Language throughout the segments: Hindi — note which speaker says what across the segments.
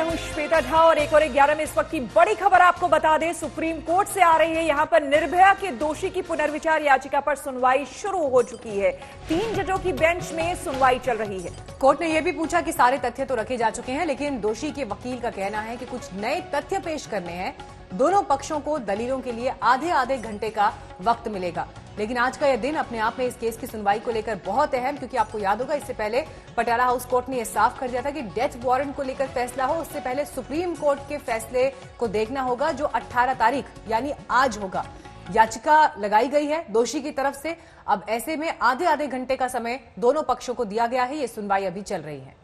Speaker 1: मैं हूं श्वेता झा और 1 और 11 में इस वक्त की बड़ी खबर आपको बता दें, सुप्रीम कोर्ट से आ रही है। यहां पर निर्भया के दोषी की पुनर्विचार याचिका पर सुनवाई शुरू हो चुकी है। 3 जजों की बेंच में सुनवाई चल रही है।
Speaker 2: कोर्ट ने यह भी पूछा कि सारे तथ्य तो रखे जा चुके हैं, लेकिन दोषी के वकील का कहना है कि कुछ नए तथ्य पेश करने हैं। दोनों पक्षों को दलीलों के लिए आधे आधे घंटे का वक्त मिलेगा। लेकिन आज का यह दिन अपने आप में इस केस की सुनवाई को लेकर बहुत अहम, क्योंकि आपको याद होगा इससे पहले पटियाला हाउस कोर्ट ने यह साफ कर दिया था कि डेथ वारंट को लेकर फैसला हो उससे पहले सुप्रीम कोर्ट के फैसले को देखना होगा, जो 18 तारीख यानी आज होगा। याचिका लगाई गई है दोषी की तरफ से। अब ऐसे में आधे आधे घंटे का समय दोनों पक्षों को दिया गया है। ये सुनवाई अभी चल रही है।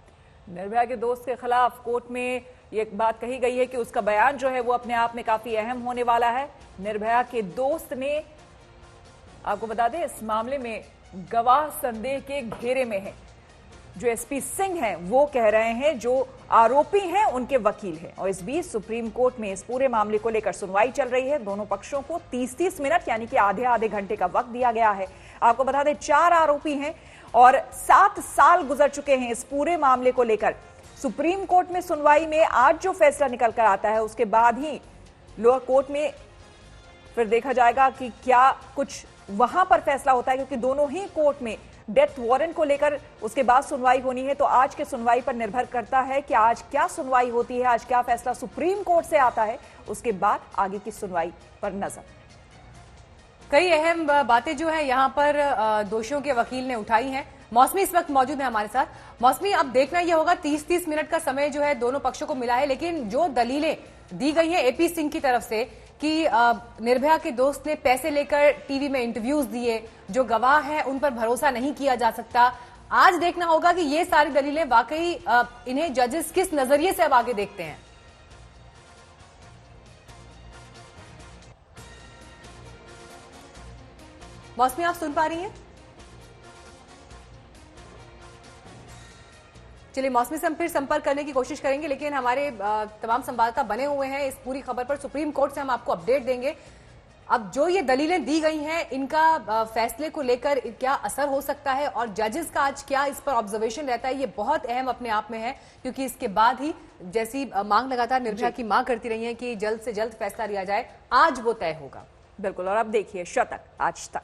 Speaker 1: निर्भया के दोस्त के खिलाफ कोर्ट में ये बात कही गई है कि उसका बयान जो है वो अपने आप में काफी अहम होने वाला है। निर्भया के दोस्त ने, आपको बता दें, इस मामले में गवाह संदेह के घेरे में है। जो एसपी सिंह हैं वो कह रहे हैं जो आरोपी हैं उनके वकील हैं। और इस बीच सुप्रीम कोर्ट में इस पूरे मामले को लेकर सुनवाई चल रही है। दोनों पक्षों को 30-30 मिनट यानी कि आधे आधे घंटे का वक्त दिया गया है। आपको बता दें 4 आरोपी हैं और 7 साल गुजर चुके हैं इस पूरे मामले को लेकर। सुप्रीम कोर्ट में सुनवाई में आज जो फैसला निकल कर आता है उसके बाद ही लोअर कोर्ट में फिर देखा जाएगा कि क्या कुछ वहां पर फैसला होता है, क्योंकि दोनों ही कोर्ट में डेथ वारंट को लेकर उसके बाद सुनवाई होनी है। तो आज के सुनवाई पर निर्भर करता है कि आज क्या सुनवाई होती है, आज क्या फैसला सुप्रीम कोर्ट से आता है। उसके बाद आगे की सुनवाई पर नजर।
Speaker 2: कई अहम बातें जो है यहाँ पर दोषियों के वकील ने उठाई हैं। मौसमी इस वक्त मौजूद है हमारे साथ। मौसमी, अब देखना यह होगा 30-30 मिनट का समय जो है दोनों पक्षों को मिला है, लेकिन जो दलीलें दी गई हैं एपी सिंह की तरफ से कि निर्भया के दोस्त ने पैसे लेकर टीवी में इंटरव्यूज दिए, जो गवाह हैं उन पर भरोसा नहीं किया जा सकता। आज देखना होगा कि ये सारी दलीलें वाकई इन्हें जजेस किस नजरिए से अब आगे देखते हैं। मौसमी, आप सुन पा रही हैं? चलिए, मौसमी से हम फिर संपर्क करने की कोशिश करेंगे, लेकिन हमारे तमाम संवाददाता बने हुए हैं इस पूरी खबर पर। सुप्रीम कोर्ट से हम आपको अपडेट देंगे। अब जो ये दलीलें दी गई हैं, इनका फैसले को लेकर क्या असर हो सकता है और जजेस का आज क्या इस पर ऑब्जर्वेशन रहता है, ये बहुत अहम अपने आप में है, क्योंकि इसके बाद ही जैसी मांग लगातार निर्भया की मांग करती रही है कि जल्द से जल्द फैसला लिया जाए, आज वो तय होगा।
Speaker 1: बिल्कुल। और अब देखिए शतक आज तक।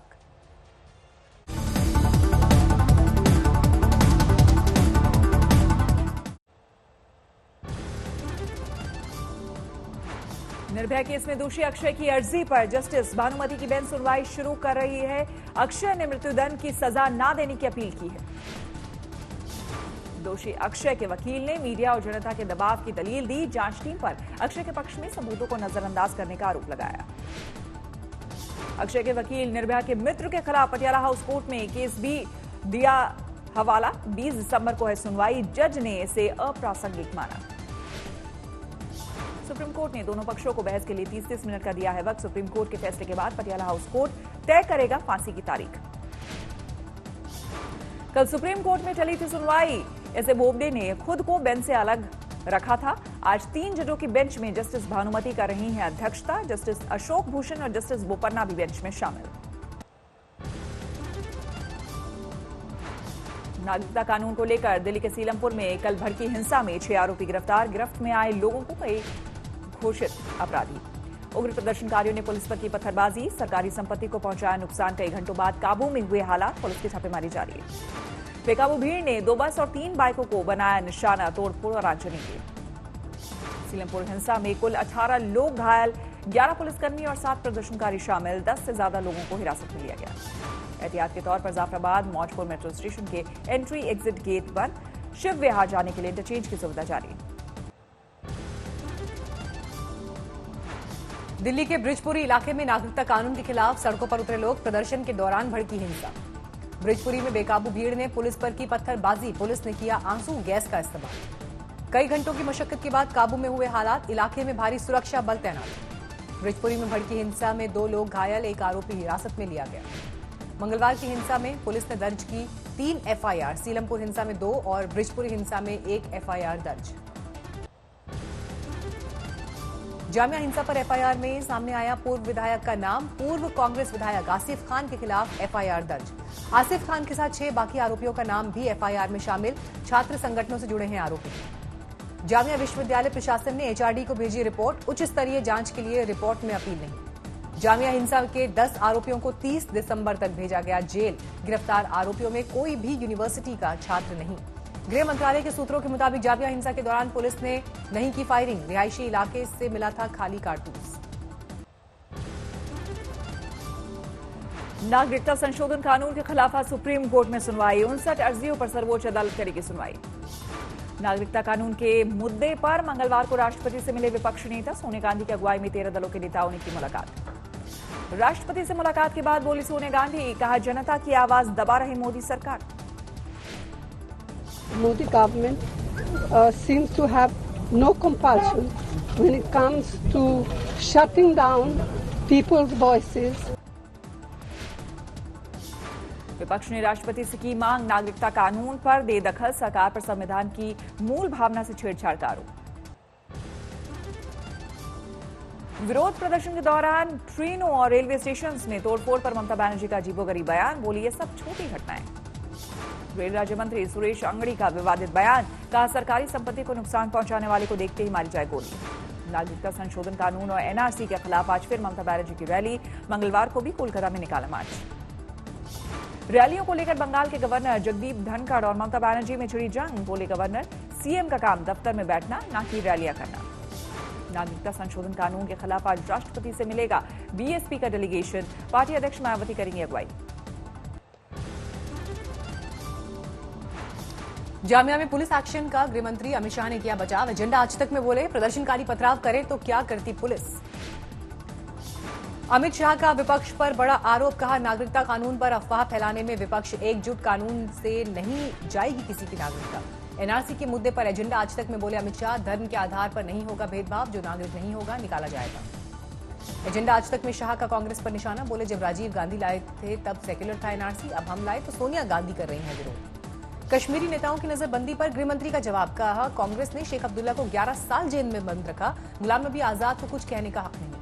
Speaker 1: निर्भया केस में दोषी अक्षय की अर्जी पर जस्टिस भानुमति की बेंच सुनवाई शुरू कर रही है। अक्षय ने मृत्युदंड की सजा ना देने की अपील की है। दोषी अक्षय के वकील ने मीडिया और जनता के दबाव की दलील दी। जांच टीम पर अक्षय के पक्ष में सबूतों को नजरअंदाज करने का आरोप लगाया। अक्षय के वकील निर्भया के मित्र के खिलाफ पटियाला हाउस कोर्ट में केस भी दिया हवाला। 20 दिसंबर को है सुनवाई। जज ने इसे अप्रासंगिक माना। सुप्रीम कोर्ट ने दोनों पक्षों को बहस के लिए 30-30 मिनट का दिया है वक्त। सुप्रीम कोर्ट के फैसले के बाद पटियाला हाउस कोर्ट तय करेगा फांसी की तारीख। कल सुप्रीम कोर्ट में चली थी सुनवाई। एसए बोबडे ने खुद को बेंच से अलग रखा था। आज 3 जजों की बेंच में जस्टिस भानुमति कर रही हैं अध्यक्षता। जस्टिस अशोक भूषण और जस्टिस बोपन्ना भी बेंच में शामिल। नागरिकता कानून को लेकर दिल्ली के सीलमपुर में कल भड़की हिंसा में 6 आरोपी गिरफ्तार। गिरफ्त में आए लोगों को कई घोषित अपराधी। उग्र प्रदर्शनकारियों ने पुलिस पर की पत्थरबाजी। सरकारी संपत्ति को पहुंचाया नुकसान। कई घंटों बाद काबू में हुए हालात। पुलिस की छापेमारी जारी है। बेकाबू भीड़ ने 2 बस और 3 बाइकों को बनाया निशाना। तोड़फोड़ और आगजनी की। सीलमपुर हिंसा में कुल 18 लोग घायल। 11 पुलिसकर्मी और 7 प्रदर्शनकारी शामिल। 10 से ज्यादा लोगों को हिरासत में लिया गया। एहतियात के तौर पर जाफराबाद मौजपुर मेट्रो स्टेशन के एंट्री एग्जिट गेट पर शिव विहार जाने के लिए इंटरचेंज की सुविधा जारी।
Speaker 2: दिल्ली के ब्रिजपुरी इलाके में नागरिकता कानून के खिलाफ सड़कों पर उतरे लोग। प्रदर्शन के दौरान भड़की हिंसा। ब्रिजपुरी में बेकाबू भीड़ ने पुलिस पर की पत्थरबाजी। पुलिस ने किया आंसू गैस का इस्तेमाल। कई घंटों की मशक्कत के बाद काबू में हुए हालात। इलाके में भारी सुरक्षा बल तैनात। ब्रिजपुरी में भड़की हिंसा में 2 लोग घायल। 1 आरोपी हिरासत में लिया गया। मंगलवार की हिंसा में पुलिस ने दर्ज की 3 एफआईआर। सीलमपुर हिंसा में 2 और ब्रिजपुरी हिंसा में 1 एफआईआर दर्ज। जामिया हिंसा पर एफआईआर में सामने आया पूर्व विधायक का नाम। पूर्व कांग्रेस विधायक आसिफ खान के खिलाफ एफआईआर दर्ज। आसिफ खान के साथ 6 बाकी आरोपियों का नाम भी एफआईआर में शामिल। छात्र संगठनों से जुड़े हैं आरोपी। जामिया विश्वविद्यालय प्रशासन ने एचआरडी को भेजी रिपोर्ट, उच्च स्तरीय जांच के लिए रिपोर्ट में अपील नहीं। जामिया हिंसा के 10 आरोपियों को 30 दिसंबर तक भेजा गया जेल। गिरफ्तार आरोपियों में कोई भी यूनिवर्सिटी का छात्र नहीं। गृह मंत्रालय के सूत्रों के मुताबिक जामिया हिंसा के दौरान पुलिस ने नहीं की फायरिंग, रिहायशी इलाके से मिला था खाली कारतूस।
Speaker 1: नागरिकता संशोधन कानून के खिलाफ आज सुप्रीम कोर्ट में सुनवाई। 59 अर्जियों पर सर्वोच्च अदालत करेगी सुनवाई। नागरिकता कानून के मुद्दे पर मंगलवार को राष्ट्रपति से मिले विपक्षी नेता। सोनिया गांधी की अगुवाई में 13 दलों के नेताओं ने की मुलाकात। राष्ट्रपति से मुलाकात के बाद बोली सोनिया गांधी, कहा जनता की आवाज दबा रही मोदी सरकार।
Speaker 3: Modi government seems to have no compulsion when it comes to shutting down people's voices.
Speaker 1: विपक्ष ने राष्ट्रपति से की मांग, नागरिकता कानून पर दे दखल, सरकार पर संविधान की मूल भावना से छेड़छाड़ का आरोप। विरोध प्रदर्शन के दौरान ट्रेनों और रेलवे स्टेशन में तोड़फोड़ पर ममता बनर्जी का अजीबोगरीब बयान, बोली ये सब छोटी घटनाएं। रेल राज्य मंत्री सुरेश अंगड़ी का विवादित बयान, कहा सरकारी संपत्ति को नुकसान पहुंचाने वाले को देखते ही मारी जाए गोली। नागरिकता संशोधन कानून और एनआरसी के खिलाफ आज फिर ममता बनर्जी की रैली। मंगलवार को भी कोलकाता में निकाला मार्च। रैलियों को लेकर बंगाल के गवर्नर जगदीप धनखड़ और ममता बनर्जी में छिड़ी जंग। बोले गवर्नर, सीएम का काम दफ्तर में बैठना, ना कि रैलियां करना। नागरिकता संशोधन कानून के खिलाफ आज राष्ट्रपति से मिलेगा बीएसपी का डेलीगेशन। पार्टी अध्यक्ष मायावती करेंगी अगुवाई।
Speaker 2: जामिया में पुलिस एक्शन का गृह मंत्री अमित शाह ने किया बचाव। एजेंडा आज तक में बोले, प्रदर्शनकारी पथराव करे तो क्या करती पुलिस। अमित शाह का विपक्ष पर बड़ा आरोप, कहा नागरिकता कानून पर अफवाह फैलाने में विपक्ष एकजुट, कानून से नहीं जाएगी किसी की नागरिकता। एनआरसी के मुद्दे पर एजेंडा आज तक में बोले अमित शाह, धर्म के आधार पर नहीं होगा भेदभाव, जो नागरिक नहीं होगा निकाला जाएगा। एजेंडा आज तक में शाह का कांग्रेस पर निशाना, बोले जब राजीव गांधी लाए थे तब सेक्युलर था एनआरसी, अब हम लाए तो सोनिया गांधी कर रही हैं विरोध। कश्मीरी नेताओं की नजरबंदी पर गृह मंत्री का जवाब, कहा कांग्रेस ने शेख अब्दुल्ला को 11 साल जेल में बंद रखा, गुलाम नबी आजाद को कुछ कहने का हक नहीं।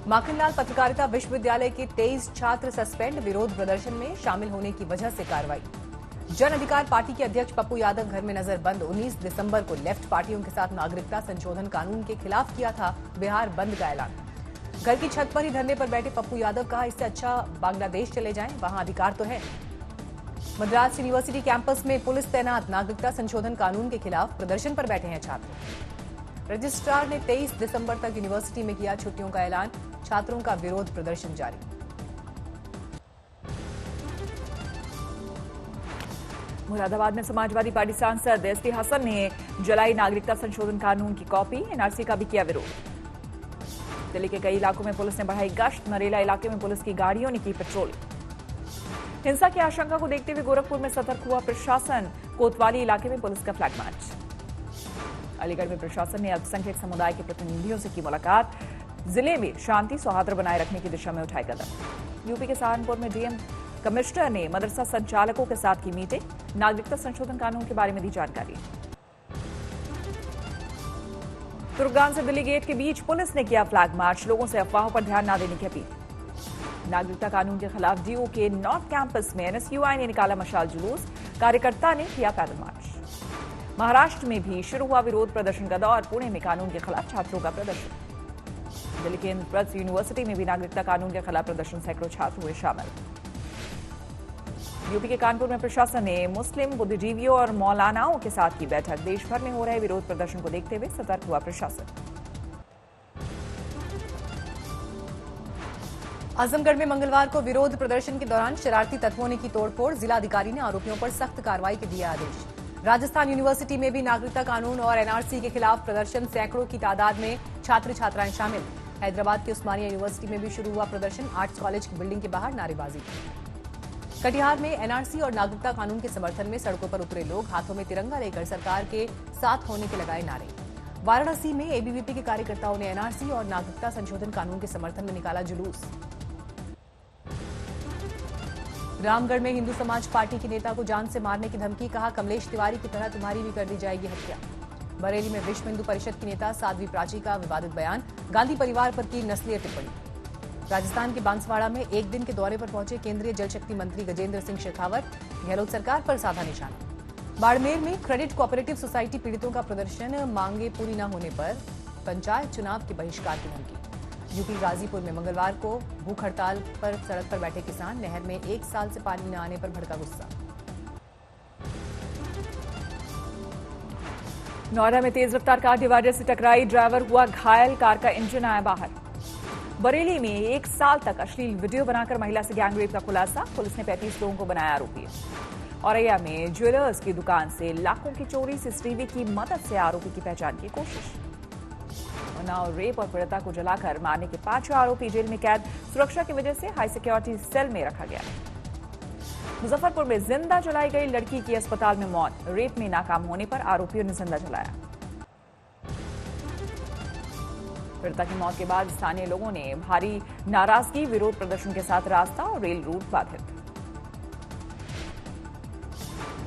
Speaker 2: माखनलाल पत्रकारिता विश्वविद्यालय के 23 छात्र सस्पेंड, विरोध प्रदर्शन में शामिल होने की वजह से कार्रवाई। जन अधिकार पार्टी के अध्यक्ष पप्पू यादव घर में नजर बंद। 19 दिसंबर को लेफ्ट पार्टियों के साथ नागरिकता संशोधन कानून के खिलाफ किया था बिहार बंद का ऐलान। घर की छत पर ही धरने पर बैठे पप्पू यादव, कहा इससे अच्छा बांग्लादेश चले जाएं, वहां अधिकार तो है। मद्रास यूनिवर्सिटी कैंपस में पुलिस तैनात, नागरिकता संशोधन कानून के खिलाफ प्रदर्शन पर बैठे हैं छात्र। रजिस्ट्रार ने 23 दिसंबर तक यूनिवर्सिटी में किया छुट्टियों का ऐलान, छात्रों का विरोध प्रदर्शन जारी।
Speaker 1: मुरादाबाद में समाजवादी पार्टी सांसद एसटी हसन ने जलाई नागरिकता संशोधन कानून की कॉपी, एनआरसी का भी किया विरोध। दिल्ली के कई इलाकों में पुलिस ने बढ़ाई गश्त, नरेला इलाके में पुलिस की गाड़ियों ने की पेट्रोलिंग। हिंसा की आशंका को देखते हुए गोरखपुर में सतर्क हुआ प्रशासन, कोतवाली इलाके में पुलिस का फ्लैग मार्च। अलीगढ़ में प्रशासन ने अल्पसंख्यक समुदाय के प्रतिनिधियों से की मुलाकात, जिले में शांति सौहार्द बनाए रखने की दिशा में उठाए कदम। यूपी के सहारनपुर में डीएम कमिश्नर ने मदरसा संचालकों के साथ की मीटिंग, नागरिकता संशोधन कानून के बारे में दी जानकारी। गुरुग्राम से दिल्ली गेट के बीच पुलिस ने किया फ्लैग मार्च, लोगों से अफवाहों पर ध्यान न देने की अपील। नागरिकता कानून के खिलाफ डीयू के नॉर्थ कैंपस में एनएसयूआई ने निकाला मशाल जुलूस, कार्यकर्ता ने किया पैदल मार्च। महाराष्ट्र में भी शुरू हुआ विरोध प्रदर्शन का दौर, पुणे में कानून के खिलाफ छात्रों का प्रदर्शन। दिल्ली के इंद्रप्रस्थ यूनिवर्सिटी में भी नागरिकता कानून के खिलाफ प्रदर्शन, सैकड़ों छात्र हुए शामिल। यूपी के कानपुर में प्रशासन ने मुस्लिम बुद्धिजीवियों और मौलानाओं के साथ की बैठक, देश भर में हो रहे विरोध प्रदर्शन को देखते हुए सतर्क हुआ प्रशासन।
Speaker 2: आजमगढ़ में मंगलवार को विरोध प्रदर्शन के दौरान शरारती तत्वों ने की तोड़फोड़, जिलाधिकारी ने आरोपियों पर सख्त कार्रवाई के दिए आदेश। राजस्थान यूनिवर्सिटी में भी नागरिकता कानून और एनआरसी के खिलाफ प्रदर्शन, सैकड़ों की तादाद में छात्र छात्राएं शामिल। हैदराबाद की उस्मानिया यूनिवर्सिटी में भी शुरू हुआ प्रदर्शन, आर्ट्स कॉलेज की बिल्डिंग के बाहर नारेबाजी। कटिहार में एनआरसी और नागरिकता कानून के समर्थन में सड़कों पर उतरे लोग, हाथों में तिरंगा लेकर सरकार के साथ होने के लगाए नारे। वाराणसी में एबीवीपी के कार्यकर्ताओं ने एनआरसी और नागरिकता संशोधन कानून के समर्थन में निकाला जुलूस। रामगढ़ में हिंदू समाज पार्टी के नेता को जान से मारने की धमकी, कहा कमलेश तिवारी की तरह तुम्हारी भी कर दी जाएगी हत्या। बरेली में विश्व हिंदू परिषद की नेता साध्वी प्राची का विवादित बयान, गांधी परिवार पर की नस्लीय टिप्पणी। राजस्थान के बांसवाड़ा में एक दिन के दौरे पर पहुंचे केंद्रीय जल शक्ति मंत्री गजेंद्र सिंह शेखावत, गहलोत सरकार पर साधा निशाना। बाड़मेर में क्रेडिट कोऑपरेटिव सोसाइटी पीड़ितों का प्रदर्शन, मांगे पूरी न होने पर पंचायत चुनाव के बहिष्कार की धमकी। यूपी गाजीपुर में मंगलवार को भूख हड़ताल पर सड़क पर बैठे किसान, नहर में 1 साल से पानी न आने पर भड़का गुस्सा।
Speaker 1: नोएडा में तेज रफ्तार कार डिवाइडर से टकराई, ड्राइवर हुआ घायल, कार का इंजन आया बाहर। बरेली में 1 साल तक अश्लील वीडियो बनाकर महिला से गैंगरेप का खुलासा, पुलिस ने 35 लोगों को बनाया आरोपी। औरैया में ज्वेलर्स की दुकान से लाखों की चोरी, सीसीटीवी की मदद से आरोपी की पहचान की कोशिश। उन्नाव रेप और पीड़िता को जलाकर मारने के 5 आरोपी जेल में कैद, सुरक्षा की वजह से हाई सिक्योरिटी सेल में रखा गया। मुजफ्फरपुर में जिंदा जलाई गई लड़की की अस्पताल में मौत, रेप में नाकाम होने पर आरोपियों ने जिंदा जलाया। पीड़िता की मौत के बाद स्थानीय लोगों ने भारी नाराजगी, विरोध प्रदर्शन के साथ रास्ता और रेल रूट बाधित।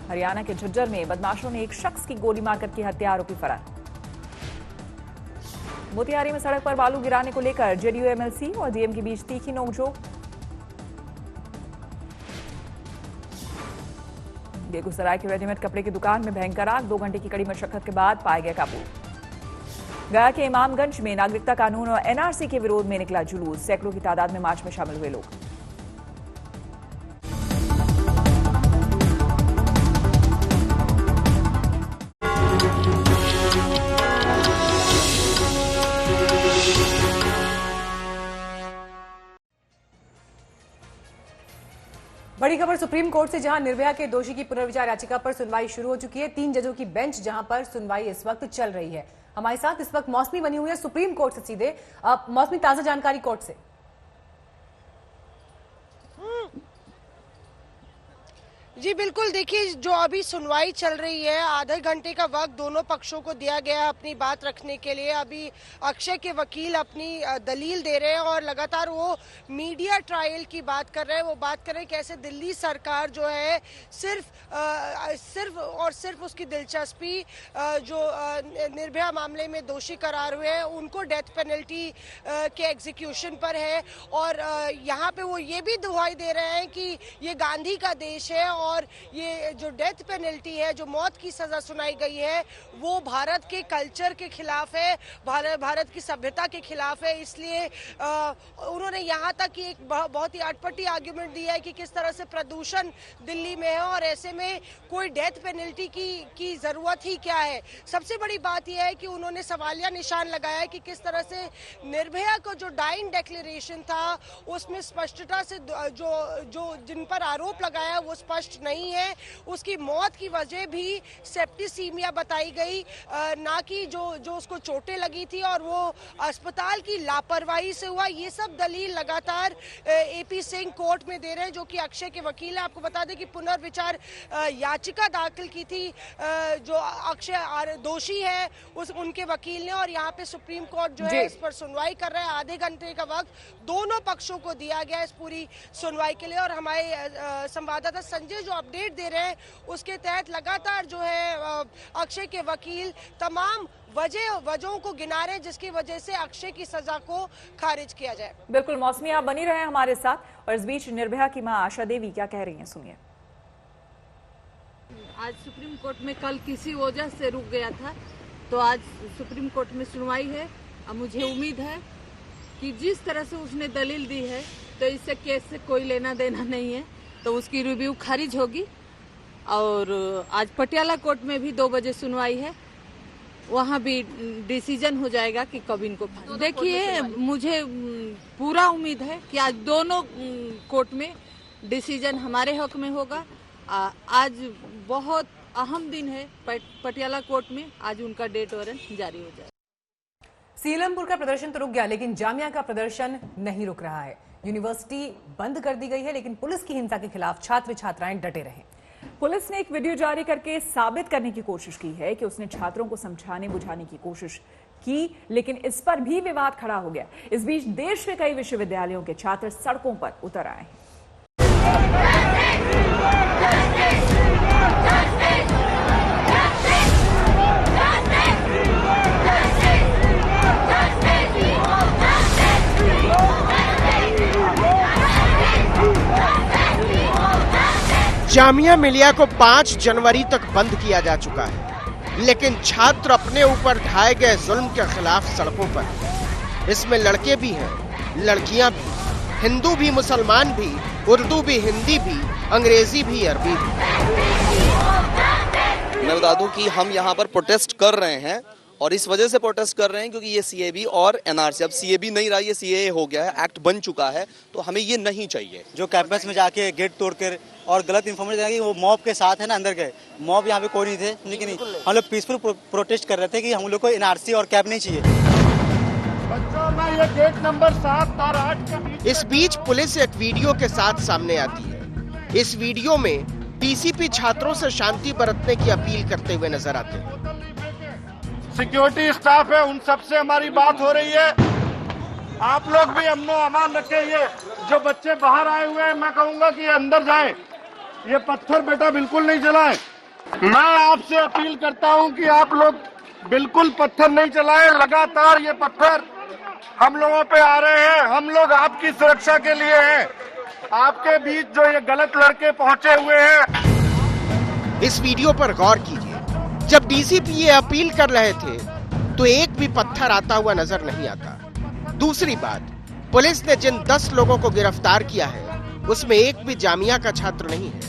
Speaker 1: हरियाणा के झज्जर में बदमाशों ने एक शख्स की गोली मारकर की हत्या, आरोपी फरार। मोतिहारी में सड़क पर बालू गिराने को लेकर जेडीयू एमएलसी और डीएम के बीच तीखी नोकझोंक। बेगूसराय की रेडीमेड कपड़े की दुकान में भयंकर आग, 2 घंटे की कड़ी मशक्कत के बाद पाया गया काबू। गया के इमामगंज में नागरिकता कानून और एनआरसी के विरोध में निकला जुलूस, सैकड़ों की तादाद में मार्च में शामिल हुए लोग।
Speaker 2: बड़ी खबर सुप्रीम कोर्ट से, जहां निर्भया के दोषी की पुनर्विचार याचिका पर सुनवाई शुरू हो चुकी है। 3 जजों की बेंच जहां पर सुनवाई इस वक्त चल रही है। हमारे साथ इस वक्त मौसमी बनी हुई है सुप्रीम कोर्ट से सीधे। मौसमी, ताजा जानकारी कोर्ट से।
Speaker 4: जी बिल्कुल, देखिए जो अभी सुनवाई चल रही है, आधे घंटे का वक्त दोनों पक्षों को दिया गया है अपनी बात रखने के लिए। अभी अक्षय के वकील अपनी दलील दे रहे हैं और लगातार वो मीडिया ट्रायल की बात कर रहे हैं। वो बात कर रहे हैं कैसे दिल्ली सरकार जो है सिर्फ उसकी दिलचस्पी जो निर्भया मामले में दोषी करार हुए हैं उनको डेथ पेनल्टी के एग्जीक्यूशन पर है। और यहाँ पे वो ये भी दुहाई दे रहे हैं कि ये गांधी का देश है और ये जो डेथ पेनल्टी है, जो मौत की सजा सुनाई गई है, वो भारत के कल्चर के खिलाफ है, भारत की सभ्यता के खिलाफ है। इसलिए उन्होंने यहाँ तक कि एक बहुत ही अटपटी आर्ग्यूमेंट दिया है कि किस तरह से प्रदूषण दिल्ली में है और ऐसे में कोई डेथ पेनल्टी की जरूरत ही क्या है। सबसे बड़ी बात यह है कि उन्होंने सवालिया निशान लगाया है कि किस तरह से निर्भया को जो डाइंग डिक्लेरेशन था उसमें स्पष्टता से जो जिन पर आरोप लगाया वो स्पष्ट नहीं है। उसकी मौत की वजह भी सेप्टिसीमिया बताई गई, ना कि जो उसको चोटें लगी थी और वो अस्पताल की लापरवाही से हुआ। ये सब दलील लगातार एपी सिंह कोर्ट में दे रहे हैं, जो कि अक्षय के वकील है। आपको बता दें कि पुनर्विचार याचिका दाखिल की थी जो अक्षय दोषी है उनके वकील ने, और यहाँ पे सुप्रीम कोर्ट जो है इस पर सुनवाई कर रहा है। आधे घंटे का वक्त दोनों पक्षों को दिया गया इस पूरी सुनवाई के लिए। और हमारे संवाददाता संजय जो अपडेट दे रहे हैं उसके तहत लगातार जो है अक्षय के वकील तमाम वजहों को गिना रहे हैं जिसकी वजह से अक्षय की सजा को खारिज किया जाए।
Speaker 1: बिल्कुल मौसमी, आप बनी रहे हमारे साथ। और इस बीच निर्भया की मां आशा देवी क्या कह रही हैं, सुनिए।
Speaker 5: आज सुप्रीम कोर्ट में कल किसी वजह से रुक गया था, तो आज सुप्रीम कोर्ट में सुनवाई है। अब मुझे उम्मीद है कि जिस तरह से उसने दलील दी है तो इससे केस से कोई लेना देना नहीं है, तो उसकी रिव्यू खारिज होगी। और आज पटियाला कोर्ट में भी 2 बजे सुनवाई है, वहाँ भी डिसीजन हो जाएगा कि कब इनको फांसी। देखिए, मुझे पूरा उम्मीद है कि आज दोनों कोर्ट में डिसीजन हमारे हक में होगा। आज बहुत अहम दिन है पटियाला कोर्ट में, आज उनका डेथ वारंट जारी हो जाएगा।
Speaker 2: सीलमपुर का प्रदर्शन तो रुक गया, लेकिन जामिया का प्रदर्शन नहीं रुक रहा है। यूनिवर्सिटी बंद कर दी गई है, लेकिन पुलिस की हिंसा के खिलाफ छात्र छात्राएं डटे रहे।
Speaker 1: पुलिस ने एक वीडियो जारी करके साबित करने की कोशिश की है कि उसने छात्रों को समझाने बुझाने की कोशिश की, लेकिन इस पर भी विवाद खड़ा हो गया। इस बीच देश के कई विश्वविद्यालयों के छात्र सड़कों पर उतर आए हैं।
Speaker 6: जामिया मिलिया को 5 जनवरी तक बंद किया जा चुका है, लेकिन छात्र अपने ऊपर ढाए गए जुल्म के खिलाफ सड़कों पर हैं। इसमें लड़के भी हैं, लड़कियां भी, हिंदू भी, मुसलमान भी, उर्दू भी, हिंदी भी, अंग्रेजी भी, अरबी भी।
Speaker 7: मैं बता दूं कि हम यहाँ पर प्रोटेस्ट कर रहे हैं और इस वजह से प्रोटेस्ट कर रहे हैं क्योंकि ये सीएबी और एनआरसी, अब सीएबी नहीं रहा, ये सीएए हो गया है, एक्ट बन चुका है, तो हमें ये नहीं चाहिए।
Speaker 8: जो कैंपस में जाके गेट तोड़कर और गलत इन्फॉर्मेशन देना कि वो मॉब के साथ है ना, अंदर गए, मॉब यहाँ पे कोई नहीं थे, लेकिन हम लोग पीसफुल प्रोटेस्ट कर रहे थे कि हम लोग को एनआरसी और कैब नहीं चाहिए।
Speaker 9: बच्चों में ये गेट नंबर 7 और 8 के बीच।
Speaker 6: इस बीच पुलिस एक वीडियो के साथ सामने आती है। इस वीडियो में डीसीपी छात्रों से शांति बरतने की अपील करते हुए नजर आते हैं।
Speaker 9: सिक्योरिटी स्टाफ है, उन सबसे हमारी बात हो रही है, आप लोग भी अमनो अमान रखें। ये जो बच्चे बाहर आए हुए हैं, मैं कहूंगा कि अंदर जाएं। ये पत्थर बेटा बिल्कुल नहीं चलाएं। मैं आपसे अपील करता हूं कि आप लोग बिल्कुल पत्थर नहीं चलाएं। लगातार ये पत्थर हम लोगों पे आ रहे हैं, हम लोग आपकी सुरक्षा के लिए हैं। आपके बीच जो ये गलत लड़के पहुंचे हुए हैं।
Speaker 6: इस वीडियो पर गौर कीजिए, जब डीसीपी ये अपील कर रहे थे तो एक भी पत्थर आता हुआ नजर नहीं आता। दूसरी बात, पुलिस ने जिन 10 लोगों को गिरफ्तार किया है उसमें एक भी जामिया का छात्र नहीं है।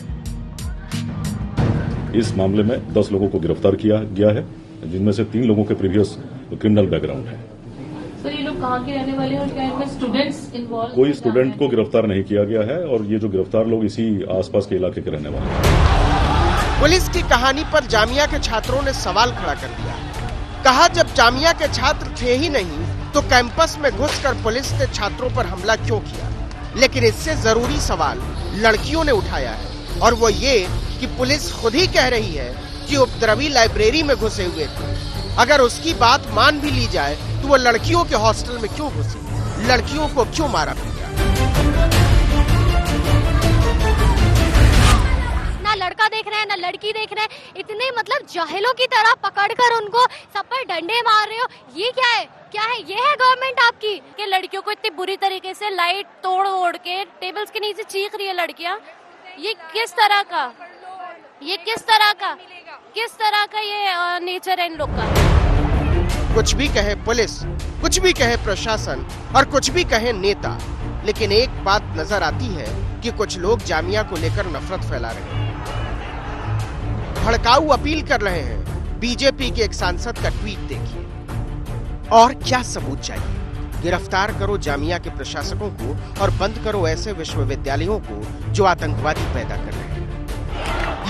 Speaker 10: इस मामले में 10 लोगों को गिरफ्तार किया गया है, जिनमें से 3 लोगों के प्रीवियस क्रिमिनल बैकग्राउंड है।
Speaker 11: सर, ये लोग कहाँ के रहने वाले हैं और क्या इनमें स्टूडेंट्स इन्वॉल्व?
Speaker 10: कोई स्टूडेंट को गिरफ्तार नहीं किया गया है और ये जो गिरफ्तार लोग इसी आसपास के इलाके के रहने वाले हैं।
Speaker 6: पुलिस की कहानी पर जामिया के छात्रों ने सवाल खड़ा कर दिया। कहा, जब जामिया के छात्र थे ही नहीं तो कैंपस में घुसकर पुलिस ने छात्रों पर हमला क्यों किया? लेकिन इससे जरूरी सवाल लड़कियों ने उठाया है और वो ये कि पुलिस खुद ही कह रही है कि उपद्रवी लाइब्रेरी में घुसे हुए थे। अगर उसकी बात मान भी ली जाए तो वो लड़कियों के हॉस्टल में क्यों घुसे, लड़कियों को क्यों मारा पीटा?
Speaker 12: ना लड़का देख रहे हैं ना लड़की देख रहे हैं, इतने मतलब जाहिलों की तरह पकड़कर उनको सब पर डंडे मार रहे हो। ये क्या है? क्या है? ये है गवर्नमेंट आपकी कि लड़कियों को इतनी बुरी तरीके से लाइट तोड़ के टेबल्स के नीचे चीख रही है लड़कियां? ये किस तरह का ये नेचर है इन लोग का?
Speaker 6: कुछ भी कहे पुलिस, कुछ भी कहे प्रशासन और कुछ भी कहे नेता, लेकिन एक बात नजर आती है कि कुछ लोग जामिया को लेकर नफरत फैला रहे हैं, भड़काऊ अपील कर रहे हैं। बीजेपी के एक सांसद का ट्वीट देखिए। और क्या सबूत चाहिए? गिरफ्तार करो जामिया के प्रशासकों को और बंद करो ऐसे विश्वविद्यालयों को जो आतंकवादी पैदा कर रहे हैं।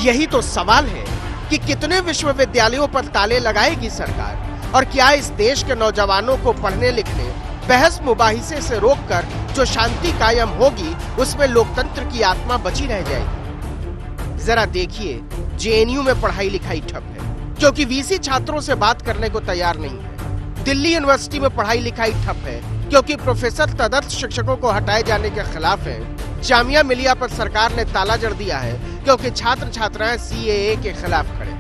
Speaker 6: यही तो सवाल है कि कितने विश्वविद्यालयों पर ताले लगाएगी सरकार, और क्या इस देश के नौजवानों को पढ़ने लिखने, बहस मुबाहिसे से रोककर जो शांति कायम होगी उसमें लोकतंत्र की आत्मा बची रह जाएगी? जरा देखिए, जेएनयू में पढ़ाई लिखाई ठप है क्योंकि वीसी छात्रों से बात करने को तैयार नहीं है। दिल्ली यूनिवर्सिटी में पढ़ाई लिखाई ठप है क्योंकि प्रोफेसर तदर्थ शिक्षकों को हटाए जाने के खिलाफ हैं। जामिया मिलिया पर सरकार ने ताला जड़ दिया है क्योंकि छात्र छात्राएं सीएए के खिलाफ खड़े,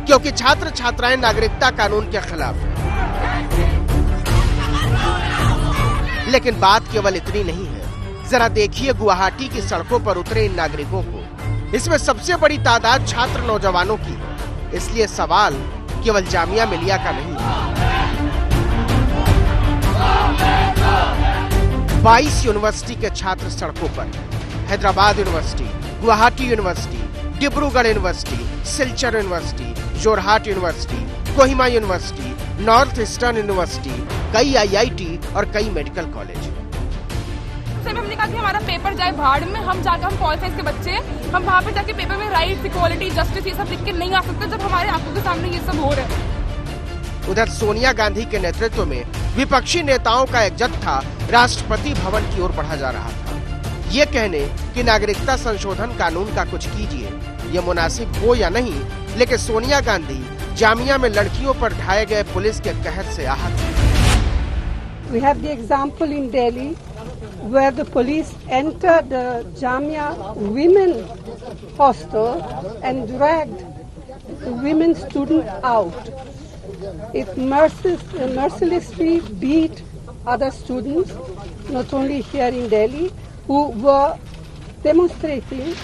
Speaker 6: क्योंकि छात्र छात्राएं नागरिकता कानून के खिलाफ हैं। लेकिन बात केवल इतनी नहीं है। जरा देखिए गुवाहाटी की सड़कों पर उतरे इन नागरिकों को। इसमें सबसे बड़ी तादाद छात्र नौजवानों की है, इसलिए सवाल केवल जामिया मिलिया का नहीं है। 22 यूनिवर्सिटी के छात्र सड़कों पर, Hyderabad university, Guwahati university, Dibrugarh university, Silchar university, Jorhat university, Kohima university, north eastern university, कई आईआईटी और कई मेडिकल कॉलेज।
Speaker 13: हमने कहा कि हमारा पेपर जाए भाड़ में, हम जाकर हम पॉल साइंस के बच्चे, हम वहाँ पे जाके पेपर में राइट्स, इक्वालिटी, जस्टिस ये सब लिख के नहीं आ सकते जब हमारे आंखों के सामने ये सब हो रहा है।
Speaker 6: उधर सोनिया गांधी के नेतृत्व में विपक्षी नेताओं का एक जत्था राष्ट्रपति भवन की ओर बढ़ा जा रहा था, ये कहने कि नागरिकता संशोधन कानून का कुछ कीजिए। ये मुनासिब हो या नहीं, लेकिन सोनिया गांधी जामिया में लड़कियों पर ढाए गए पुलिस के कहर से आहत हैं।
Speaker 3: We have the example in Delhi where the police entered the Jamia women hostel and dragged the women student out. It mercilessly beat other students, not only here in Delhi, who were demonstrating.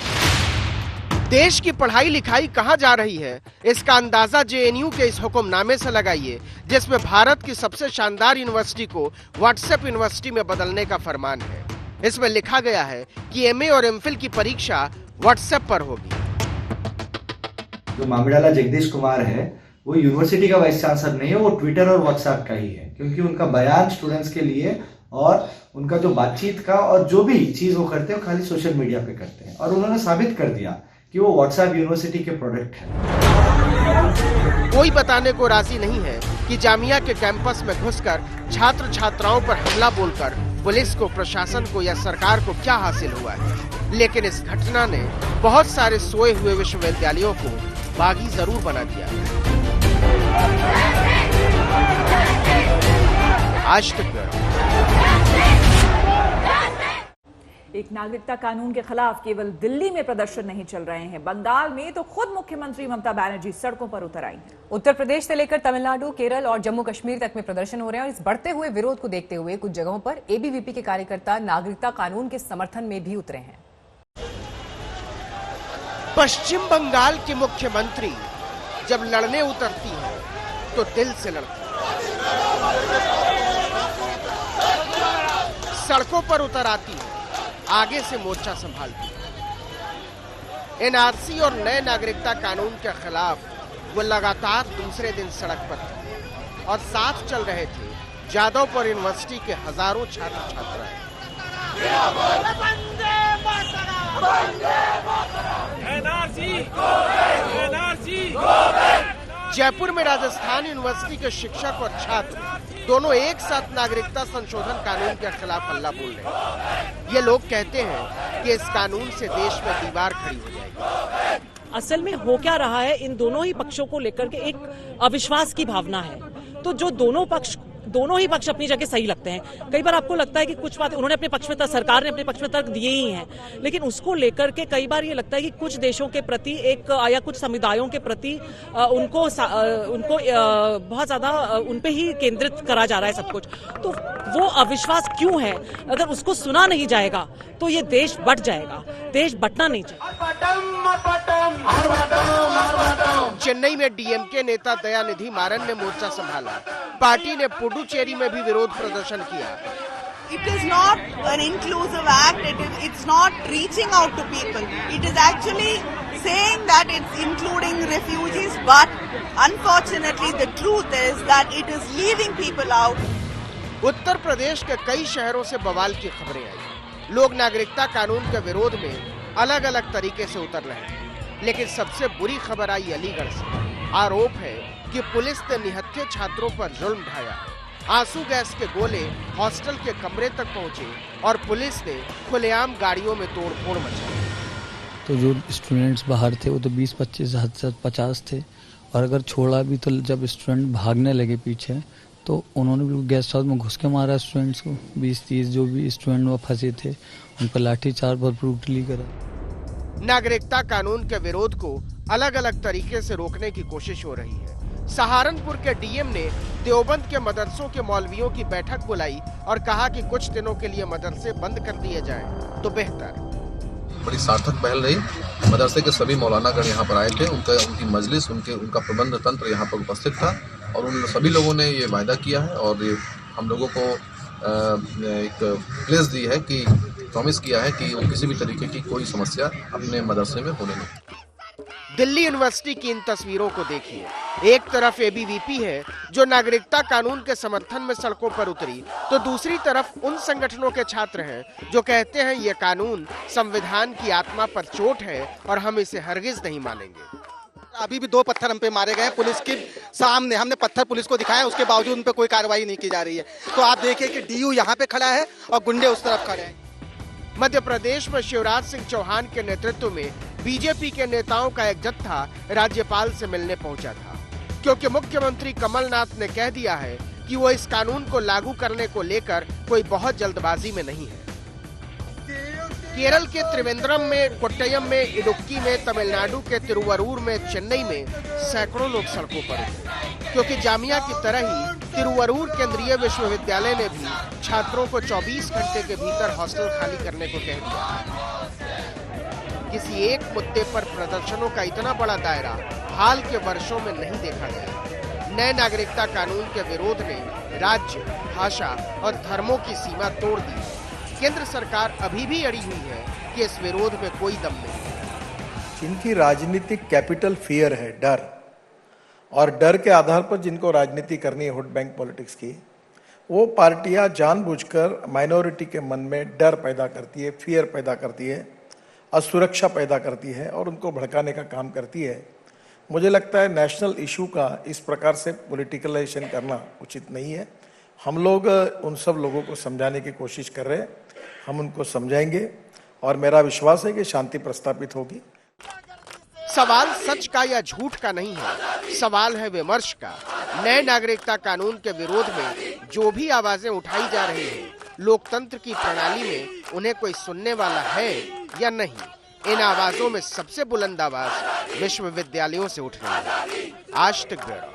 Speaker 6: देश की पढ़ाई लिखाई कहां जा रही है, इसका अंदाजा जेएनयू के इस हुक्मनामे से लगाइए, जिसमें भारत की सबसे शानदार यूनिवर्सिटी को व्हाट्सएप यूनिवर्सिटी में बदलने का फरमान है। इसमें लिखा गया है कि एमए और एमफिल की परीक्षा व्हाट्सएप पर होगी।
Speaker 14: जो मामिडाला जगदीश कुमार है वो यूनिवर्सिटी का वाइस चांसलर नहीं है, वो ट्विटर और व्हाट्सएप का ही है, क्योंकि उनका बयान स्टूडेंट्स के लिए और उनका जो बातचीत का और जो भी चीज वो करते हैं वो खाली सोशल मीडिया पे करते हैं, और उन्होंने साबित कर दिया कि वो व्हाट्सएप यूनिवर्सिटी के प्रोडक्ट है।
Speaker 6: कोई बताने को राजी नहीं है कि जामिया के कैंपस में घुसकर छात्र छात्राओं पर हमला बोलकर पुलिस को, प्रशासन को या सरकार को क्या हासिल हुआ है, लेकिन इस घटना ने बहुत सारे सोए हुए विश्वविद्यालयों को बागी जरूर बना दिया। आज तक
Speaker 1: एक नागरिकता कानून के खिलाफ केवल दिल्ली में प्रदर्शन नहीं चल रहे हैं, बंगाल में तो खुद मुख्यमंत्री ममता बनर्जी सड़कों पर उतर आई हैं।
Speaker 2: उत्तर प्रदेश से लेकर तमिलनाडु, केरल और जम्मू कश्मीर तक में प्रदर्शन हो रहे हैं और इस बढ़ते हुए विरोध को देखते हुए कुछ जगहों पर एबीवीपी के कार्यकर्ता नागरिकता कानून के समर्थन में भी उतरे हैं।
Speaker 6: पश्चिम बंगाल की मुख्यमंत्री जब लड़ने उतरती है तो दिल से लड़ती है, सड़कों पर उतर आती है, आगे से मोर्चा संभालती है। एनआरसी और नए नागरिकता कानून के खिलाफ वो लगातार दूसरे दिन सड़क पर थे और साथ चल रहे थे जादवपुर यूनिवर्सिटी के हजारों छात्र छात्राएं। जयपुर में राजस्थान यूनिवर्सिटी के शिक्षक और छात्र दोनों एक साथ नागरिकता संशोधन कानून के खिलाफ हल्ला बोल रहे हैं। ये लोग कहते हैं कि इस कानून से देश में दीवार खड़ी हो जाएगी।
Speaker 15: असल में हो क्या रहा है, इन दोनों ही पक्षों को लेकर के एक अविश्वास की भावना है। तो जो दोनों ही पक्ष अपनी जगह सही लगते हैं। कई बार आपको लगता है कि कुछ बातें उन्होंने अपने पक्ष में, सरकार ने अपने पक्ष में तर्क दिए ही हैं, लेकिन उसको लेकर के कई बार ये लगता है कि कुछ देशों के प्रति या कुछ समुदायों के प्रति उनको बहुत ज्यादा उन पे ही केंद्रित करा जा रहा है सब कुछ। तो वो अविश्वास क्यों है? अगर उसको सुना नहीं जाएगा तो ये देश बट जाएगा। देश बटना नहीं चाहिए।
Speaker 6: चेन्नई में डीएमके नेता दयानिधि मारन ने मोर्चा संभाला। पार्टी ने पुडुचेरी में भी विरोध प्रदर्शन किया।
Speaker 16: It is not an inclusive act. It's not reaching out to people. It is actually saying that it's including refugees, but unfortunately the truth is that it is leaving people out.
Speaker 6: Uttar Pradesh के कई शहरों से बवाल की खबरें आई। लोग नागरिकता कानून के विरोध में अलग अलग तरीके से उतर रहे हैं, लेकिन सबसे बुरी खबर आई अलीगढ़ से। आरोप है कि पुलिस ने निहत्थे छात्रों पर जुल्म ढाया। आंसू गैस के गोले हॉस्टल के कमरे तक पहुंचे और पुलिस ने खुलेआम गाड़ियों में तोड़फोड़ मचाई।
Speaker 17: तो जो स्टूडेंट्स बाहर थे वो तो 20-25 50 थे, और अगर छोड़ा भी तो जब स्टूडेंट भागने लगे पीछे तो उन्होंने भी गेस्ट हाउस में घुस के मारा स्टूडेंट्स को। 20-30 जो भी स्टूडेंट वहाँ फंसे थे उन पर लाठीचार्ज और ब्रूटली करा।
Speaker 6: नागरिकता कानून के विरोध को अलग अलग तरीके से रोकने की कोशिश हो रही है। सहारनपुर के डीएम ने देवबंद के मदरसों के मौलवियों की बैठक बुलाई और कहा कि कुछ दिनों के लिए मदरसे बंद कर दिए जाएं तो बेहतर।
Speaker 18: बड़ी सार्थक पहल रही। मदरसे के सभी मौलानागण यहाँ पर आए थे, उनकी मजलिस, उनका प्रबंध तंत्र यहाँ पर उपस्थित था, और उन सभी लोगों ने ये वायदा किया है और ये हम लोगों को एक प्लेस दी है कि प्रॉमिस किया है कि किसी भी तरीके की कोई समस्या अपने मदरसे में होने नहीं।
Speaker 6: दिल्ली यूनिवर्सिटी की इन तस्वीरों को देखिए। एक तरफ एबीवीपी है जो नागरिकता कानून के समर्थन में सड़कों पर उतरी, तो दूसरी तरफ उन संगठनों के छात्र हैं जो कहते हैं ये कानून संविधान की आत्मा पर चोट है और हम इसे हरगिज नहीं मानेंगे।
Speaker 19: अभी भी 2 पत्थर हम पे मारे गए पुलिस के सामने। हमने पत्थर पुलिस को दिखाया, उसके बावजूद उन पे कोई कार्रवाई नहीं की जा रही है। तो आप देखिए कि डीयू यहाँ पे खड़ा है और गुंडे उस तरफ खड़े हैं।
Speaker 6: मध्य प्रदेश में शिवराज सिंह चौहान के नेतृत्व में बीजेपी के नेताओं का एक जत्था राज्यपाल से मिलने पहुंचा था, क्योंकि मुख्यमंत्री कमलनाथ ने कह दिया है कि वो इस कानून को लागू करने को लेकर कोई बहुत जल्दबाजी में नहीं है। केरल के त्रिवेंद्रम में, कोट्टयम में, इडुक्की में, तमिलनाडु के तिरुवरूर में, चेन्नई में सैकड़ों लोग सड़कों पर उतरे, क्योंकि जामिया की तरह ही तिरुवरूर केंद्रीय विश्वविद्यालय ने भी छात्रों को 24 घंटे के भीतर हॉस्टल खाली करने को कह दिया। किसी एक मुद्दे पर प्रदर्शनों का इतना बड़ा दायरा हाल के वर्षों में नहीं देखा गया। नए नागरिकता कानून के विरोध ने राज्य, भाषा और धर्मों की सीमा तोड़ दी। केंद्र सरकार अभी भी अड़ी हुई है कि इस विरोध में कोई दम नहीं।
Speaker 20: जिनकी राजनीतिक कैपिटल फियर है, डर, और डर के आधार पर जिनको राजनीति करनी है वोट बैंक पॉलिटिक्स की, वो पार्टियां जानबूझकर माइनॉरिटी के मन में डर पैदा करती है, फियर पैदा करती है, असुरक्षा पैदा करती है और उनको भड़काने का काम करती है। मुझे लगता है नेशनल इशू का इस प्रकार से पॉलिटिकलाइजेशन करना उचित नहीं है। हम लोग उन सब लोगों को समझाने की कोशिश कर रहे हैं, हम उनको समझाएंगे और मेरा विश्वास है कि शांति प्रस्थापित होगी।
Speaker 6: सवाल सच का या झूठ का नहीं है, सवाल है विमर्श का। नए नागरिकता कानून के विरोध में जो भी आवाजें उठाई जा रही हैं, लोकतंत्र की प्रणाली में उन्हें कोई सुनने वाला है या नहीं। इन आवाजों में सबसे बुलंद आवाज विश्वविद्यालयों से उठ रही है। आज तक ब्यूरो।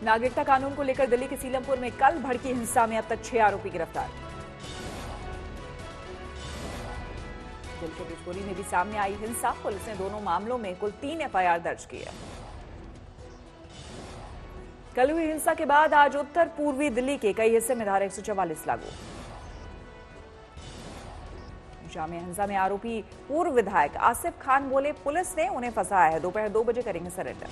Speaker 1: नागरिकता कानून को लेकर दिल्ली के सीलमपुर में कल भड़की हिंसा में अब तक 6 आरोपी गिरफ्तार। दिल्ली के बिजपुरी में भी सामने आई हिंसा। पुलिस ने दोनों मामलों में कुल 3 एफआईआर दर्ज की है। कल हुई हिंसा के बाद आज उत्तर पूर्वी दिल्ली के कई हिस्से में धारा 144 लागू। जामिया हिंसा में आरोपी पूर्व विधायक आसिफ खान बोले पुलिस ने उन्हें फंसाया है, दोपहर 2 बजे करेंगे सरेंडर।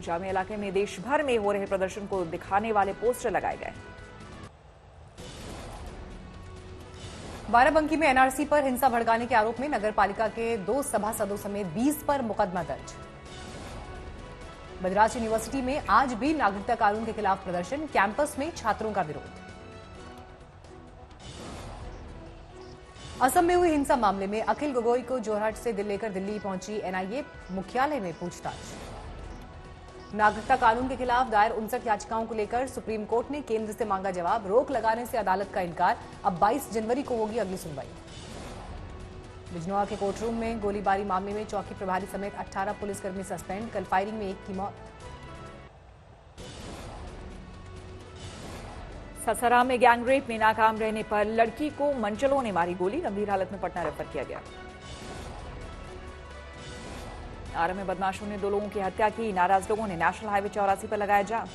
Speaker 1: जामिया इलाके में देश भर में हो रहे प्रदर्शन को दिखाने वाले पोस्टर लगाए गए।
Speaker 2: बाराबंकी में एनआरसी पर हिंसा भड़काने के आरोप में नगरपालिका के 2 सभासदों समेत 20 पर मुकदमा दर्ज। बद्राज यूनिवर्सिटी में आज भी नागरिकता कानून के खिलाफ प्रदर्शन, कैंपस में छात्रों का विरोध। असम में हुई हिंसा मामले में अखिल गोगोई को जोरहट से लेकर दिल्ली पहुंची एनआईए मुख्यालय में पूछताछ। नागरिकता कानून के खिलाफ दायर 59 याचिकाओं को लेकर सुप्रीम कोर्ट ने केंद्र से मांगा जवाब। रोक लगाने से अदालत का इनकार। अब 22 जनवरी को होगी अगली सुनवाई। बिजनौर के कोर्ट रूम में गोलीबारी मामले में चौकी प्रभारी समेत 18 पुलिसकर्मी सस्पेंड। कल फायरिंग में 1 की मौत।
Speaker 1: ससाराम में गैंगरेप में नाकाम रहने पर लड़की को मंचलों ने मारी गोली। गंभीर हालत में पटना रेफर किया गया। आरा में बदमाशों ने 2 लोगों की हत्या की। नाराज लोगों ने नेशनल हाईवे 84 पर लगाया जाम।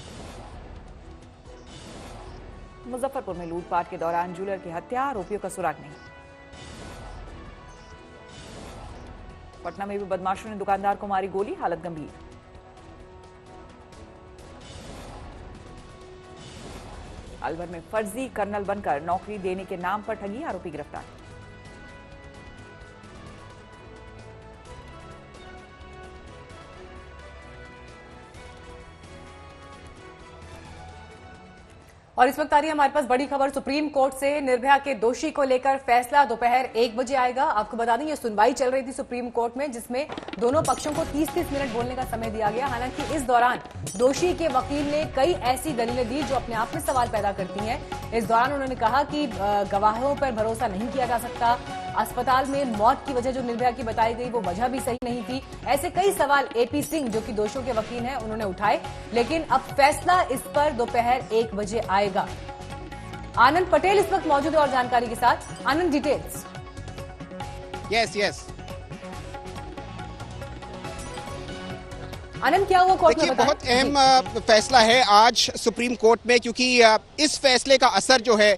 Speaker 1: मुजफ्फरपुर में लूटपाट के दौरान ज्वेलर की हत्या, आरोपियों का सुराग नहीं। पटना में भी बदमाशों ने दुकानदार को मारी गोली, हालत गंभीर। अलवर में फर्जी कर्नल बनकर नौकरी देने के नाम पर ठगी, आरोपी गिरफ्तार।
Speaker 2: और इस वक्त आ रही है हमारे पास बड़ी खबर सुप्रीम कोर्ट से। निर्भया के दोषी को लेकर फैसला दोपहर 1 बजे आएगा। आपको बता दें ये सुनवाई चल रही थी सुप्रीम कोर्ट में, जिसमें दोनों पक्षों को 30-30 मिनट बोलने का समय दिया गया। हालांकि इस दौरान दोषी के वकील ने कई ऐसी दलीलें दी जो अपने आप में सवाल पैदा करती हैं। इस दौरान उन्होंने कहा कि गवाहों पर भरोसा नहीं किया जा सकता। अस्पताल में मौत की वजह जो निर्भया की बताई गई वो वजह भी सही नहीं थी। ऐसे कई सवाल एपी सिंह जो कि दोषियों के वकील हैं उन्होंने उठाए। लेकिन अब फैसला इस पर दोपहर 1 बजे आएगा। आनंद पटेल इस वक्त मौजूद है और जानकारी के साथ। आनंद, डिटेल्स।
Speaker 19: यस
Speaker 2: आनंद, क्या हुआ कोर्ट में?
Speaker 19: देखिए, बहुत अहम फैसला है आज सुप्रीम कोर्ट में, क्योंकि इस फैसले का असर जो है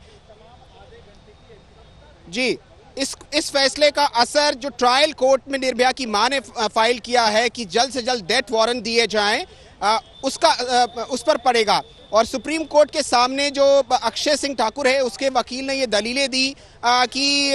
Speaker 19: जी इस फैसले का असर जो ट्रायल कोर्ट में निर्भया की मां ने फाइल किया है कि जल्द से जल्द डेथ वारंट दिए जाएं, उस पर पड़ेगा। और सुप्रीम कोर्ट के सामने जो अक्षय सिंह ठाकुर है उसके वकील ने ये दलीलें दी कि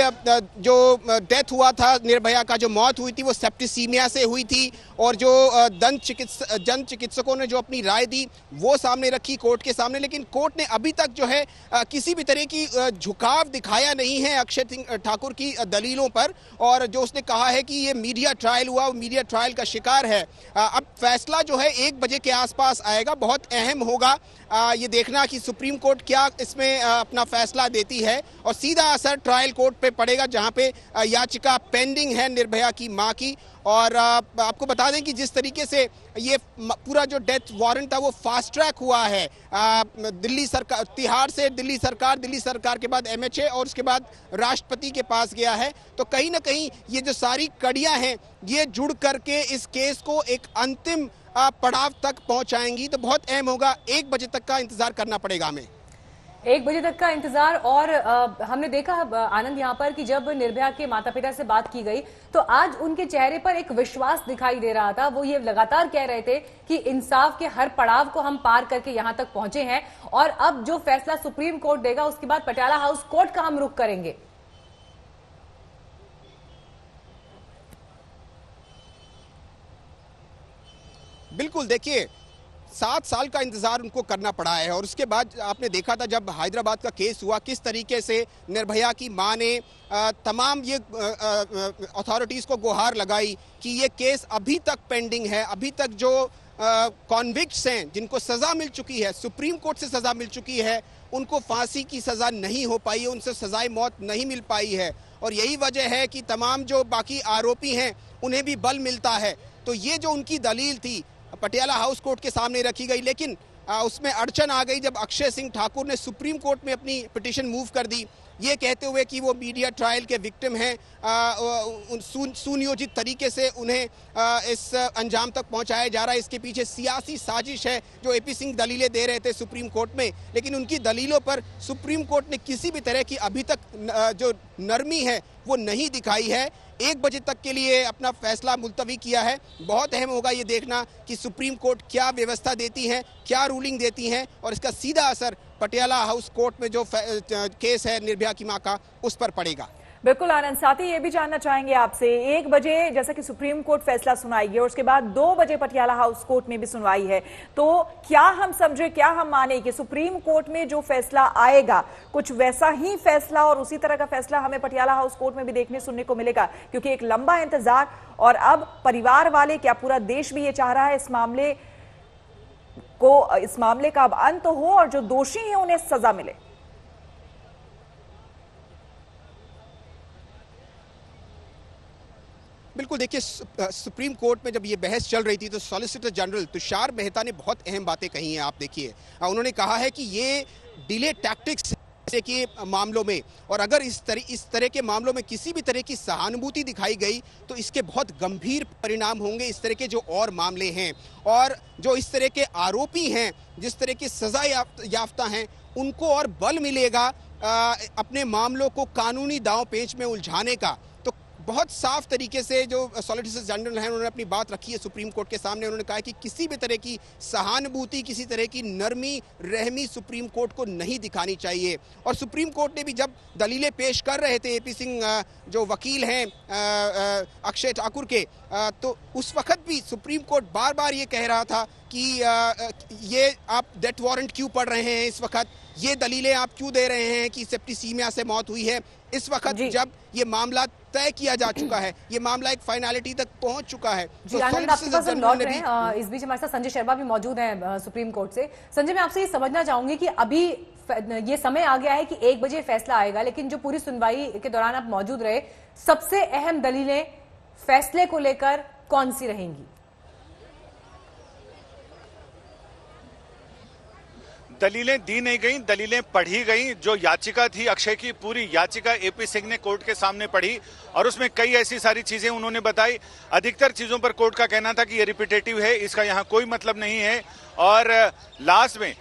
Speaker 19: जो डेथ हुआ था, निर्भया का जो मौत हुई थी वो सेप्टिसीमिया से हुई थी, और जो दंत चिकित्सकों ने जो अपनी राय दी वो सामने रखी कोर्ट के सामने। लेकिन कोर्ट ने अभी तक जो है किसी भी तरह की झुकाव दिखाया नहीं है अक्षय सिंह ठाकुर की दलीलों पर, और जो उसने कहा है कि ये मीडिया ट्रायल हुआ, वो मीडिया ट्रायल का शिकार है। अब फैसला जो है 1 बजे बजे के आसपास आएगा। बहुत अहम होगा ये देखना कि सुप्रीम कोर्ट क्या इसमें अपना फैसला देती है और सीधा असर ट्रायल कोर्ट पे पड़ेगा, जहां पे याचिका पेंडिंग है निर्भया की मां की। और आपको बता दें कि जिस तरीके से ये पूरा जो डेथ वारंट था वो फास्ट ट्रैक हुआ है, दिल्ली सरकार, तिहाड़ से दिल्ली सरकार के बाद MHA और उसके बाद राष्ट्रपति के पास गया है। तो कहीं ना कहीं ये जो सारी कड़ियां हैं ये जुड़ करके इस केस को एक अंतिम पड़ाव तक पहुंचाएंगी। तो बहुत अहम होगा, 1 बजे तक का इंतजार करना पड़ेगा हमें।
Speaker 2: 1 बजे तक का इंतजार। और हमने देखा आनंद यहाँ पर कि जब निर्भया के माता पिता से बात की गई तो आज उनके चेहरे पर एक विश्वास दिखाई दे रहा था। वो ये लगातार कह रहे थे कि इंसाफ के हर पड़ाव को हम पार करके यहाँ तक पहुंचे हैं और अब जो फैसला सुप्रीम कोर्ट देगा उसके बाद पटियाला हाउस कोर्ट का हम रुख करेंगे।
Speaker 19: बिल्कुल, देखिए 7 साल का इंतजार उनको करना पड़ा है और उसके बाद आपने देखा था जब हैदराबाद का केस हुआ किस तरीके से निर्भया की मां ने तमाम ये अथॉरिटीज को गुहार लगाई कि ये केस अभी तक पेंडिंग है। अभी तक जो कॉन्विक्ट्स हैं जिनको सजा मिल चुकी है, सुप्रीम कोर्ट से सजा मिल चुकी है, उनको फांसी की सजा नहीं हो पाई है, उनसे सजाए मौत नहीं मिल पाई है। और यही वजह है कि तमाम जो बाकी आरोपी हैं उन्हें भी बल मिलता है। तो ये जो उनकी दलील थी पटियाला हाउस कोर्ट के सामने रखी गई, लेकिन उसमें अड़चन आ गई जब अक्षय सिंह ठाकुर ने सुप्रीम कोर्ट में अपनी पिटीशन मूव कर दी, ये कहते हुए कि वो मीडिया ट्रायल के विक्टिम हैं, सुनियोजित तरीके से उन्हें इस अंजाम तक पहुंचाया जा रहा है। इसके पीछे सियासी साजिश है जो AP सिंह दलीलें दे रहे थे सुप्रीम कोर्ट में, लेकिन उनकी दलीलों पर सुप्रीम कोर्ट ने किसी भी तरह की अभी तक जो नरमी है वो नहीं दिखाई है। 1 बजे तक के लिए अपना फैसला मुलतवी किया है। बहुत अहम होगा ये देखना कि सुप्रीम कोर्ट क्या व्यवस्था देती है, क्या रूलिंग देती हैं और इसका सीधा असर पटियाला हाउस कोर्ट में जो केस है निर्भया की मां का उस पर पड़ेगा।
Speaker 1: बिल्कुल आनंद, साथ ही ये भी जानना चाहेंगे आपसे, 1 बजे जैसा कि सुप्रीम कोर्ट फैसला सुनाएगी और उसके बाद 2 बजे पटियाला हाउस कोर्ट में भी सुनवाई है, तो क्या हम समझे, क्या हम माने कि सुप्रीम कोर्ट में जो फैसला आएगा कुछ वैसा ही फैसला और उसी तरह का फैसला हमें पटियाला हाउस कोर्ट में भी देखने सुनने को मिलेगा? क्योंकि एक लंबा इंतजार और अब परिवार वाले, क्या पूरा देश भी ये चाह रहा है इस मामले का अब अंत हो और जो दोषी हैं उन्हें सजा मिले?
Speaker 19: बिल्कुल, देखिए सुप्रीम कोर्ट में जब ये बहस चल रही थी तो सॉलिसिटर जनरल तुषार मेहता ने बहुत अहम बातें कही हैं। आप देखिए, उन्होंने कहा है कि ये डिले टैक्टिक्स के मामलों में, और अगर इस तरह के मामलों में किसी भी तरह की सहानुभूति दिखाई गई तो इसके बहुत गंभीर परिणाम होंगे इस तरह के जो और मामले हैं। और जो इस तरह के आरोपी हैं, जिस तरह की सजा याफ्ता हैं, उनको और बल मिलेगा अपने मामलों को कानूनी दांव पेच में उलझाने का। तो बहुत साफ तरीके से जो सॉलिसिटर जनरल हैं उन्होंने अपनी बात रखी है सुप्रीम कोर्ट के सामने। उन्होंने कहा कि किसी भी तरह की सहानुभूति, किसी तरह की नरमी रहमी सुप्रीम कोर्ट को नहीं दिखानी चाहिए। और सुप्रीम कोर्ट ने भी जब दलीलें पेश कर रहे थे AP सिंह जो वकील हैं अक्षय ठाकुर के, तो उस वक्त भी सुप्रीम कोर्ट बार बार ये कह रहा था कि ये आप डेथ वारंट क्यों पढ़ रहे हैं इस वक्त, ये दलीलें आप क्यों दे रहे हैं कि सेप्टिसीमिया से मौत हुई है इस वक्त जब ये मामला तय किया जा चुका है, ये मामला एक फाइनलिटी तक पहुंच चुका है।
Speaker 2: जी आनंद, आपके पास हम लौट रहे हैं। इस बीच हमारे साथ संजय शर्मा भी मौजूद हैं सुप्रीम कोर्ट से। संजय, मैं आपसे ये समझना चाहूंगी कि अभी ये समय आ गया है कि 1 बजे फैसला आएगा, लेकिन जो पूरी सुनवाई के दौरान आप मौजूद रहे, सबसे अहम दलीलें फैसले को लेकर कौन सी रहेंगी?
Speaker 21: दलीलें दी नहीं गई, दलीलें पढ़ी गई। जो याचिका थी अक्षय की, पूरी याचिका AP सिंह ने कोर्ट के सामने पढ़ी और उसमें कई ऐसी सारी चीजें उन्होंने बताई। अधिकतर चीजों पर कोर्ट का कहना था कि ये रिपीटेटिव है, इसका यहाँ कोई मतलब नहीं है। और लास्ट में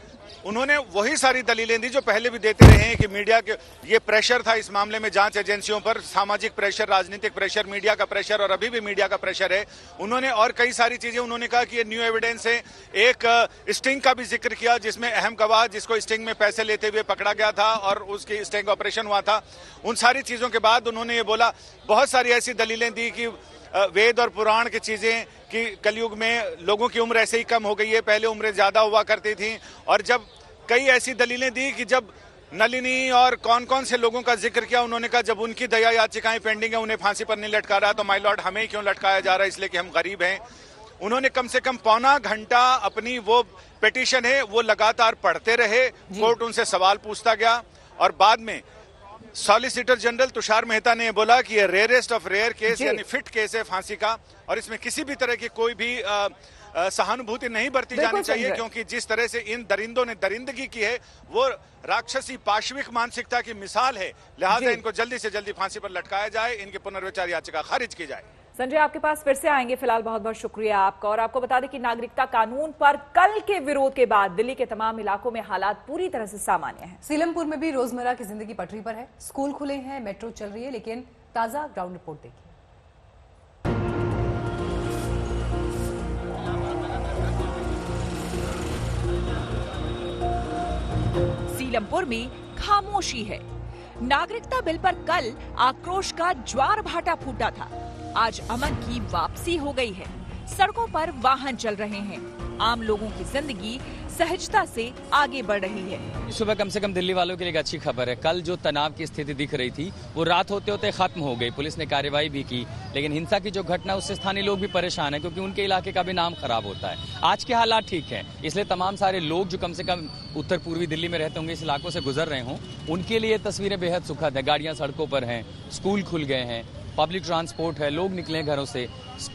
Speaker 21: उन्होंने वही सारी दलीलें दी जो पहले भी देते रहे हैं कि मीडिया के ये प्रेशर था इस मामले में, जांच एजेंसियों पर, सामाजिक प्रेशर, राजनीतिक प्रेशर, मीडिया का प्रेशर और अभी भी मीडिया का प्रेशर है। उन्होंने और कई सारी चीजें, उन्होंने कहा कि ये न्यू एविडेंस है। एक स्टिंग का भी जिक्र किया जिसमें अहम गवाह जिसको स्टिंग में पैसे लेते हुए पकड़ा गया था और उसकी स्टिंग ऑपरेशन हुआ था। उन सारी चीजों के बाद उन्होंने ये बोला, बहुत सारी ऐसी दलीलें दी कि वेद और पुराण की चीजें कि कलयुग में लोगों की उम्र ऐसे ही कम हो गई है, पहले उम्रें ज्यादा हुआ करती थी। और जब कई ऐसी दलीलें दी कि जब नलिनी और कौन कौन से लोगों का जिक्र किया, उन्होंने कहा जब उनकी दया याचिकाएं पेंडिंग है उन्हें फांसी पर नहीं लटका रहा तो माय लॉर्ड हमें क्यों लटकाया जा रहा है, इसलिए कि हम गरीब हैं। उन्होंने कम से कम पौना घंटा अपनी वो पिटीशन है वो लगातार पढ़ते रहे। कोर्ट उनसे सवाल पूछता गया और बाद में सॉलिसिटर जनरल तुषार मेहता ने बोला कि ये रेयरेस्ट ऑफ रेयर केस यानी फिट केस है फांसी का, और इसमें किसी भी तरह की कोई भी सहानुभूति नहीं बरती जानी चाहिए, क्योंकि जिस तरह से इन दरिंदों ने दरिंदगी की है वो राक्षसी पाशविक मानसिकता की मिसाल है। लिहाजा इनको जल्दी से जल्दी फांसी पर लटकाया जाए, इनकी पुनर्विचार याचिका खारिज की जाए।
Speaker 1: संजय, आपके पास फिर से आएंगे। फिलहाल बहुत बहुत शुक्रिया आपका। और आपको बता दें कि नागरिकता कानून पर कल के विरोध के बाद दिल्ली के तमाम इलाकों में हालात पूरी तरह से सामान्य हैं।
Speaker 2: सीलमपुर में भी रोजमर्रा की जिंदगी पटरी पर है। स्कूल खुले हैं, मेट्रो चल रही है, लेकिन ताजा ग्राउंड रिपोर्ट देखिए।
Speaker 4: सीलमपुर में खामोशी है। नागरिकता बिल पर कल आक्रोश का ज्वार भाटा फूटा था। आज अमन की वापसी हो गई है। सड़कों पर वाहन चल रहे हैं। आम लोगों की जिंदगी सहजता से आगे बढ़ रही है।
Speaker 22: सुबह कम से कम दिल्ली वालों के लिए एक अच्छी खबर है। कल जो तनाव की स्थिति दिख रही थी वो रात होते होते खत्म हो गई। पुलिस ने कार्रवाई भी की, लेकिन हिंसा की जो घटना उससे स्थानीय लोग भी परेशान हैं, क्योंकि उनके इलाके का भी नाम खराब होता है। आज के हालात ठीक हैं, इसलिए तमाम सारे लोग जो कम से कम उत्तर पूर्वी दिल्ली में रहते होंगे, इस इलाकों से गुजर रहे हों, उनके लिए तस्वीरें बेहद सुखद है। गाड़ियां सड़कों पर हैं, स्कूल खुल गए हैं, पब्लिक ट्रांसपोर्ट है, लोग निकले घरों से।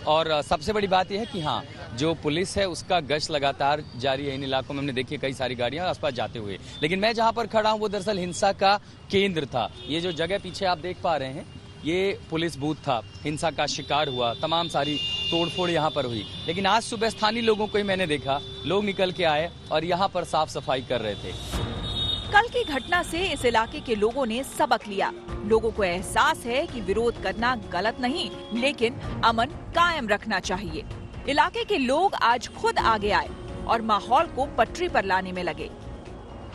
Speaker 22: और सबसे बड़ी बात यह है कि हाँ, जो पुलिस है उसका गश्त लगातार जारी है इन इलाकों में। हमने देखी कई सारी गाड़ियां आसपास जाते हुए, लेकिन मैं जहां पर खड़ा हूं वो दरअसल हिंसा का केंद्र था। ये जो जगह पीछे आप देख पा रहे हैं, ये पुलिस बूथ था। हिंसा का शिकार हुआ, तमाम सारी तोड़फोड़ यहाँ पर हुई, लेकिन आज सुबह स्थानीय लोगों को ही मैंने देखा, लोग निकल के आए और यहाँ पर साफ सफाई कर रहे थे।
Speaker 4: कल की घटना से इस इलाके के लोगों ने सबक लिया। लोगों को एहसास है कि विरोध करना गलत नहीं, लेकिन अमन कायम रखना चाहिए। इलाके के लोग आज खुद आगे आए और माहौल को पटरी पर लाने में लगे।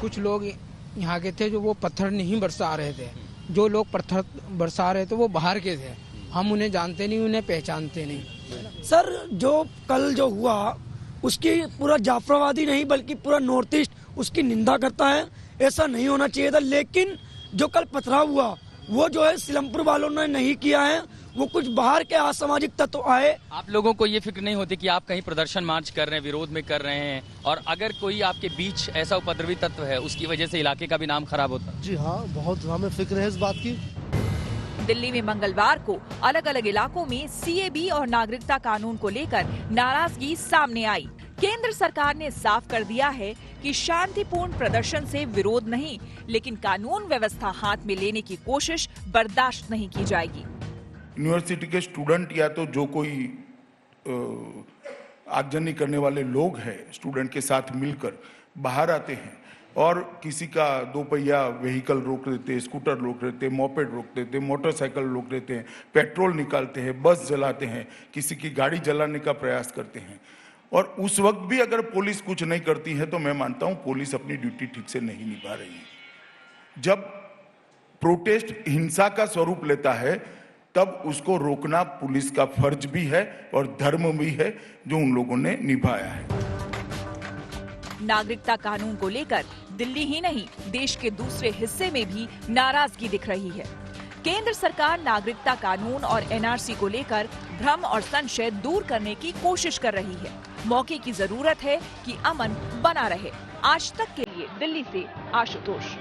Speaker 23: कुछ लोग यहाँ के थे जो वो पत्थर नहीं बरसा रहे थे। जो लोग पत्थर बरसा रहे थे वो बाहर के थे। हम उन्हें जानते नहीं, उन्हें पहचानते नहीं।
Speaker 24: सर, जो कल जो हुआ उसकी पूरा जाफराबादी नहीं बल्कि पूरा नॉर्थ ईस्ट उसकी निंदा करता है। ऐसा नहीं होना चाहिए था, लेकिन जो कल पथराव हुआ वो जो है सीलमपुर वालों ने नहीं किया है। वो कुछ बाहर के असामाजिक तत्व आए।
Speaker 22: आप लोगों को ये फिक्र नहीं होती कि आप कहीं प्रदर्शन मार्च कर रहे हैं, विरोध में कर रहे हैं, और अगर कोई आपके बीच ऐसा उपद्रवी तत्व है उसकी वजह से इलाके का भी नाम खराब होता?
Speaker 25: जी हाँ, बहुत हमें फिक्र है इस बात की।
Speaker 4: दिल्ली में मंगलवार को अलग अलग इलाकों में सीएबी और नागरिकता कानून को लेकर नाराजगी सामने आई। केंद्र सरकार ने साफ कर दिया है कि शांतिपूर्ण प्रदर्शन से विरोध नहीं, लेकिन कानून व्यवस्था हाथ में लेने की कोशिश बर्दाश्त नहीं की जाएगी।
Speaker 26: यूनिवर्सिटी के स्टूडेंट या तो जो कोई आगजनी करने वाले लोग हैं, स्टूडेंट के साथ मिलकर बाहर आते हैं और किसी का दो पहिया व्हीकल रोक देते, स्कूटर रोक देते, मोपेड रोक देते, मोटरसाइकिल रोक देते हैं, पेट्रोल निकालते हैं, बस जलाते हैं, किसी की गाड़ी जलाने का प्रयास करते हैं, और उस वक्त भी अगर पुलिस कुछ नहीं करती है तो मैं मानता हूं पुलिस अपनी ड्यूटी ठीक से नहीं निभा रही है। जब प्रोटेस्ट हिंसा का स्वरूप लेता है तब उसको रोकना पुलिस का फर्ज भी है और धर्म भी है जो उन लोगों ने निभाया है।
Speaker 4: नागरिकता कानून को लेकर दिल्ली ही नहीं, देश के दूसरे हिस्से में भी नाराजगी दिख रही है। केंद्र सरकार नागरिकता कानून और एनआरसी को लेकर भ्रम और संशय दूर करने की कोशिश कर रही है। मौके की जरूरत है कि अमन बना रहे। आज तक के लिए दिल्ली से आशुतोष।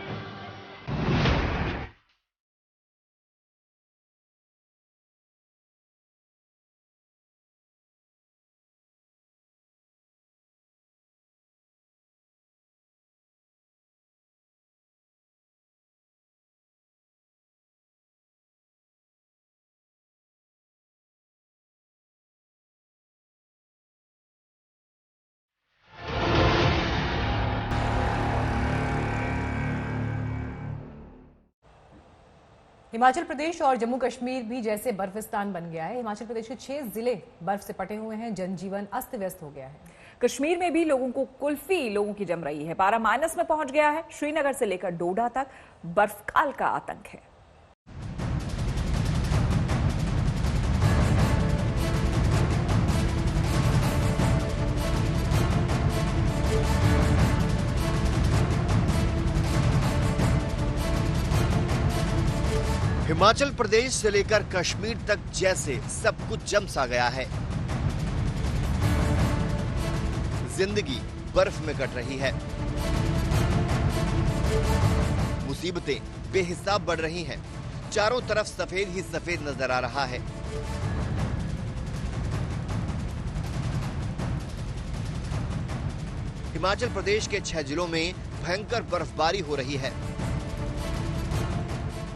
Speaker 2: हिमाचल प्रदेश और जम्मू कश्मीर भी जैसे बर्फिस्तान बन गया है। हिमाचल प्रदेश के 6 जिले बर्फ से पटे हुए हैं। जनजीवन अस्त व्यस्त हो गया है।
Speaker 1: कश्मीर में भी लोगों को कुल्फी लोगों की जम रही है। पारा माइनस में पहुंच गया है। श्रीनगर से लेकर डोडा तक बर्फकाल का आतंक है।
Speaker 6: हिमाचल प्रदेश से लेकर कश्मीर तक जैसे सब कुछ जम सा गया है।
Speaker 5: जिंदगी बर्फ में कट रही है। मुसीबतें बेहिसाब बढ़ रही हैं। चारों तरफ सफेद ही सफेद नजर आ रहा है। हिमाचल प्रदेश के 6 जिलों में भयंकर बर्फबारी हो रही है,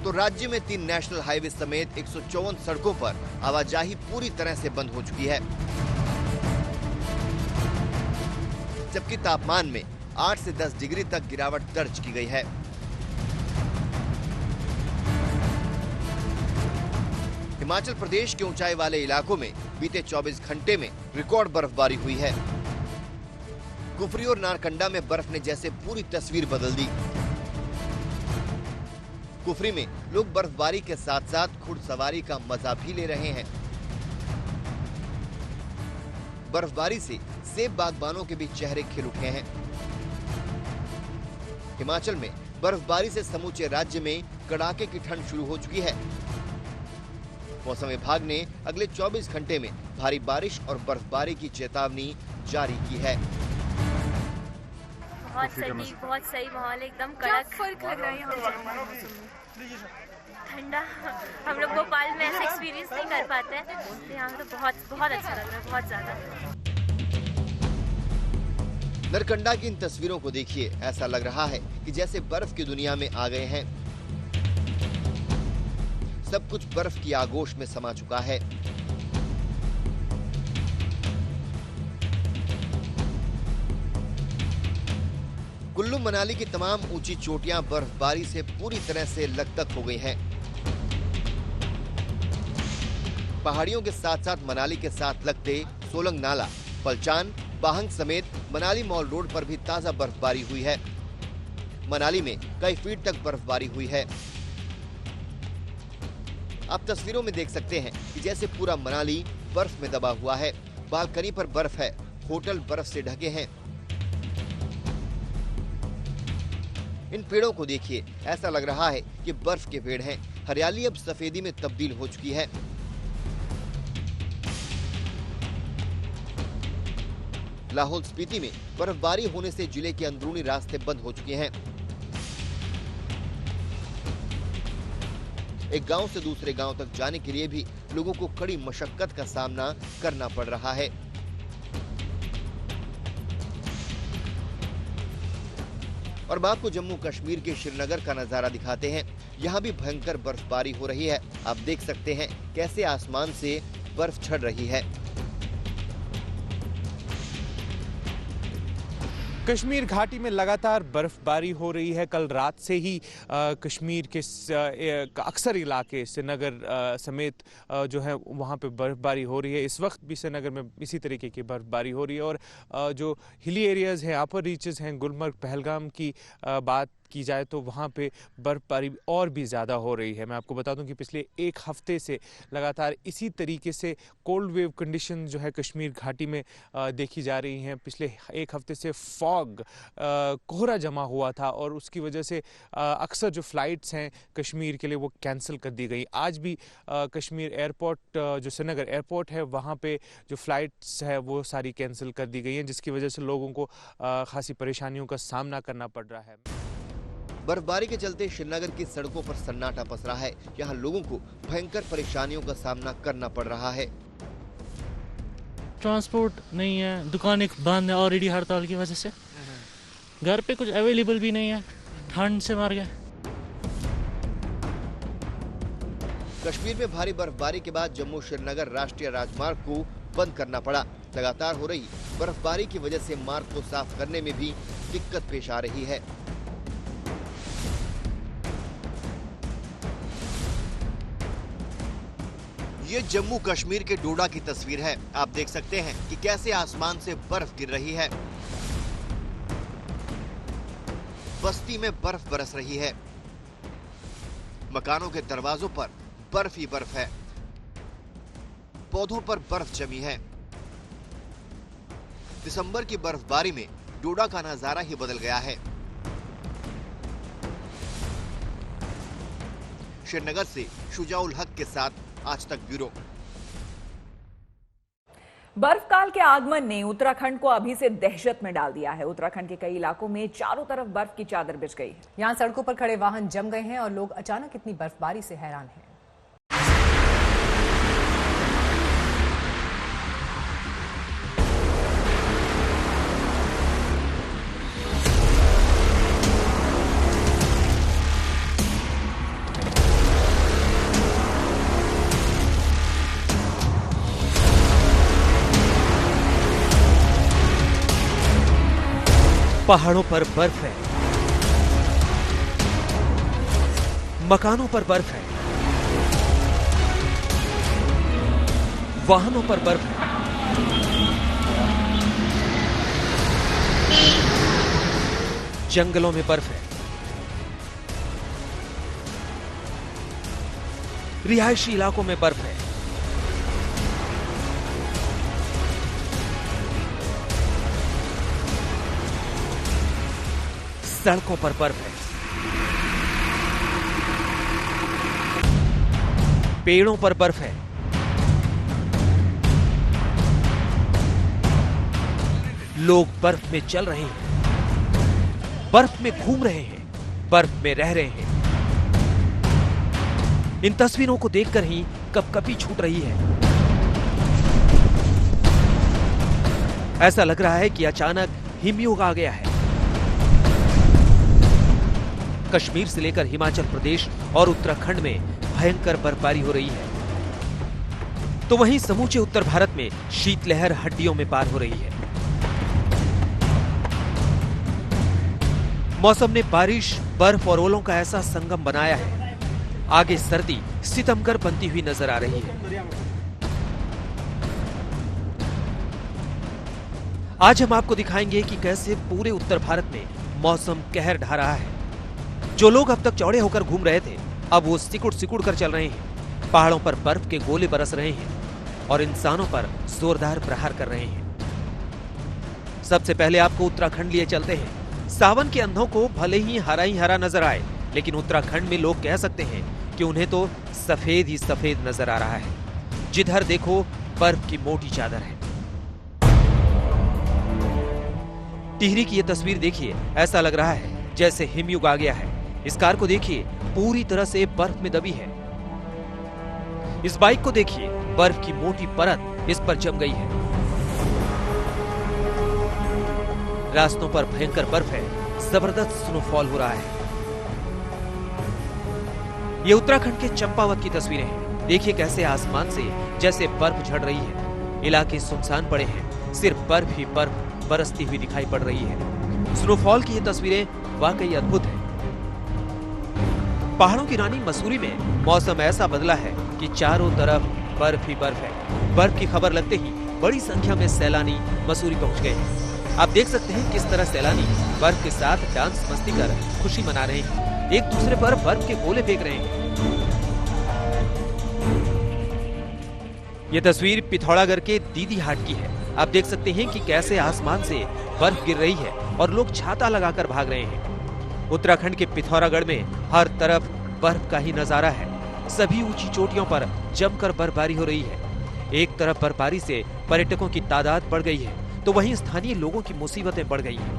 Speaker 5: तो राज्य में 3 नेशनल हाईवे समेत 154 सड़कों पर आवाजाही पूरी तरह से बंद हो चुकी है, जबकि तापमान में 8 से 10 डिग्री तक गिरावट दर्ज की गई है। हिमाचल प्रदेश के ऊंचाई वाले इलाकों में बीते 24 घंटे में रिकॉर्ड बर्फबारी हुई है। कुफरी और नारकंडा में बर्फ ने जैसे पूरी तस्वीर बदल दी। कुफरी में लोग बर्फबारी के साथ साथ घुड़सवारी का मजा भी ले रहे हैं। बर्फबारी से सेब बागबानों के भी चेहरे खिल उठे हैं। हिमाचल में बर्फबारी से समूचे राज्य में कड़ाके की ठंड शुरू हो चुकी है। मौसम विभाग ने अगले 24 घंटे में भारी बारिश और बर्फबारी की चेतावनी जारी की है।
Speaker 7: बहुत सही माहौल, एकदम कड़क। फर्क लग रहा है यहाँ ठंडा। हम लोग भोपाल में ऐसा एक्सपीरियंस नहीं कर पाते हैं, तो यहाँ तो बहुत अच्छा लग रहा है, बहुत ज्यादा।
Speaker 5: नारकंडा की इन तस्वीरों को देखिए, ऐसा लग रहा है कि जैसे बर्फ की दुनिया में आ गए हैं। सब कुछ बर्फ की आगोश में समा चुका है। कुल्लू मनाली की तमाम ऊंची चोटियां बर्फबारी से पूरी तरह से लकदक हो गई हैं। पहाड़ियों के साथ साथ मनाली के साथ लगते सोलंग नाला, पलचान, बाहंग समेत मनाली मॉल रोड पर भी ताजा बर्फबारी हुई है। मनाली में कई फीट तक बर्फबारी हुई है। आप तस्वीरों में देख सकते हैं कि जैसे पूरा मनाली बर्फ में दबा हुआ है। बालकनी पर बर्फ है, होटल बर्फ से ढके हैं। इन पेड़ों को देखिए, ऐसा लग रहा है कि बर्फ के पेड़ हैं। हरियाली अब सफेदी में तब्दील हो चुकी है। लाहौल स्पीति में बर्फबारी होने से जिले के अंदरूनी रास्ते बंद हो चुके हैं। एक गांव से दूसरे गांव तक जाने के लिए भी लोगों को कड़ी मशक्कत का सामना करना पड़ रहा है। और अब आपको जम्मू कश्मीर के श्रीनगर का नजारा दिखाते हैं। यहाँ भी भयंकर बर्फबारी हो रही है। आप देख सकते हैं कैसे आसमान से बर्फ झड़ रही है।
Speaker 8: कश्मीर घाटी में लगातार बर्फबारी हो रही है। कल रात से ही कश्मीर के अक्सर इलाके श्रीनगर समेत जो है वहाँ पे बर्फबारी हो रही है। इस वक्त भी श्रीनगर में इसी तरीके की बर्फबारी हो रही है। और जो हिली एरियाज़ हैं, अपर रीचेस हैं, गुलमर्ग, पहलगाम की बात की जाए तो वहाँ पे बर्फबारी और भी ज़्यादा हो रही है। मैं आपको बता दूं कि पिछले एक हफ्ते से लगातार इसी तरीके से कोल्ड वेव कंडीशन जो है कश्मीर घाटी में देखी जा रही हैं। पिछले एक हफ्ते से फॉग कोहरा जमा हुआ था और उसकी वजह से अक्सर जो फ़्लाइट्स हैं कश्मीर के लिए वो कैंसिल कर दी गई। आज भी कश्मीर एयरपोर्ट, जो श्रीनगर एयरपोर्ट है, वहाँ पे जो फ़्लाइट्स है वो सारी कैंसिल कर दी गई हैं, जिसकी वजह से लोगों को खासी परेशानियों का सामना करना पड़ रहा है।
Speaker 5: बर्फबारी के चलते श्रीनगर की सड़कों पर सन्नाटा पसरा है। यहाँ लोगों को भयंकर परेशानियों का सामना करना पड़ रहा है।
Speaker 9: ट्रांसपोर्ट नहीं है, दुकानें बंद है ऑलरेडी हड़ताल की वजह से। घर पे कुछ अवेलेबल भी नहीं है, ठंड से मर गए।
Speaker 5: कश्मीर में भारी बर्फबारी के बाद जम्मू श्रीनगर राष्ट्रीय राजमार्ग को बंद करना पड़ा। लगातार हो रही बर्फबारी की वजह से मार्ग को साफ करने में भी दिक्कत पेश आ रही है। ये जम्मू कश्मीर के डोडा की तस्वीर है। आप देख सकते हैं कि कैसे आसमान से बर्फ गिर रही है। बस्ती में बर्फ बरस रही है। मकानों के दरवाजों पर बर्फ ही बर्फ है। पौधों पर बर्फ जमी है। दिसंबर की बर्फबारी में डोडा का नजारा ही बदल गया है। श्रीनगर से शुजाउल हक के साथ आज तक ब्यूरो।
Speaker 1: बर्फकाल के आगमन ने उत्तराखंड को अभी से दहशत में डाल दिया है। उत्तराखंड के कई इलाकों में चारों तरफ बर्फ की चादर बिछ गई है।
Speaker 2: यहाँ सड़कों पर खड़े वाहन जम गए हैं और लोग अचानक इतनी बर्फबारी से हैरान हैं।
Speaker 3: पहाड़ों पर बर्फ है, मकानों पर बर्फ है, वाहनों पर बर्फ है, जंगलों में बर्फ है, रिहायशी इलाकों में बर्फ है, सड़कों पर बर्फ है, पेड़ों पर बर्फ है, लोग बर्फ में चल रहे हैं, बर्फ में घूम रहे हैं, बर्फ में रह रहे हैं। इन तस्वीरों को देखकर ही कपकपी छूट रही है। ऐसा लग रहा है कि अचानक हिमयुग आ गया है। कश्मीर से लेकर हिमाचल प्रदेश और उत्तराखंड में भयंकर बर्फबारी हो रही है, तो वहीं समूचे उत्तर भारत में शीतलहर हड्डियों में पार हो रही है। मौसम ने बारिश, बर्फ और ओलों का ऐसा संगम बनाया है, आगे सर्दी सितमगर बनती हुई नजर आ रही है। आज हम आपको दिखाएंगे कि कैसे पूरे उत्तर भारत में मौसम कहर ढा रहा है। जो लोग अब तक चौड़े होकर घूम रहे थे, अब वो सिकुड़ सिकुड़ कर चल रहे हैं। पहाड़ों पर बर्फ के गोले बरस रहे हैं और इंसानों पर जोरदार प्रहार कर रहे हैं। सबसे पहले आपको उत्तराखंड लिए चलते हैं। सावन के अंधों को भले ही हरा नजर आए, लेकिन उत्तराखंड में लोग कह सकते हैं कि उन्हें तो सफेद ही सफेद नजर आ रहा है। जिधर देखो बर्फ की मोटी चादर है। टिहरी की ये तस्वीर देखिए, ऐसा लग रहा है जैसे हिमयुग आ गया है। इस कार को देखिए, पूरी तरह से बर्फ में दबी है। इस बाइक को देखिए, बर्फ की मोटी परत इस पर जम गई है। रास्तों पर भयंकर बर्फ है, जबरदस्त स्नोफॉल हो रहा है। ये उत्तराखंड के चंपावत की तस्वीरें हैं। देखिए कैसे आसमान से जैसे बर्फ झड़ रही है। इलाके सुनसान पड़े हैं, सिर्फ बर्फ ही बर्फ बरसती हुई दिखाई पड़ रही है। स्नोफॉल की ये तस्वीरें वाकई अद्भुत है। पहाड़ों की रानी मसूरी में मौसम ऐसा बदला है कि चारों तरफ बर्फ ही बर्फ है। बर्फ की खबर लगते ही बड़ी संख्या में सैलानी मसूरी पहुंच गए हैं। आप देख सकते हैं किस तरह सैलानी बर्फ के साथ डांस मस्ती कर खुशी मना रहे हैं, एक दूसरे पर बर्फ के गोले फेंक रहे हैं। ये तस्वीर पिथौरागढ़ के दीदी हाट की है। आप देख सकते हैं कि कैसे आसमान से बर्फ गिर रही है और लोग छाता लगाकर भाग रहे हैं। उत्तराखंड के पिथौरागढ़ में हर तरफ बर्फ का ही नजारा है। सभी ऊंची चोटियों पर जमकर बर्फबारी हो रही है। एक तरफ बर्फबारी से पर्यटकों की तादाद बढ़ गई है, तो वहीं स्थानीय लोगों की मुसीबतें बढ़ गई हैं।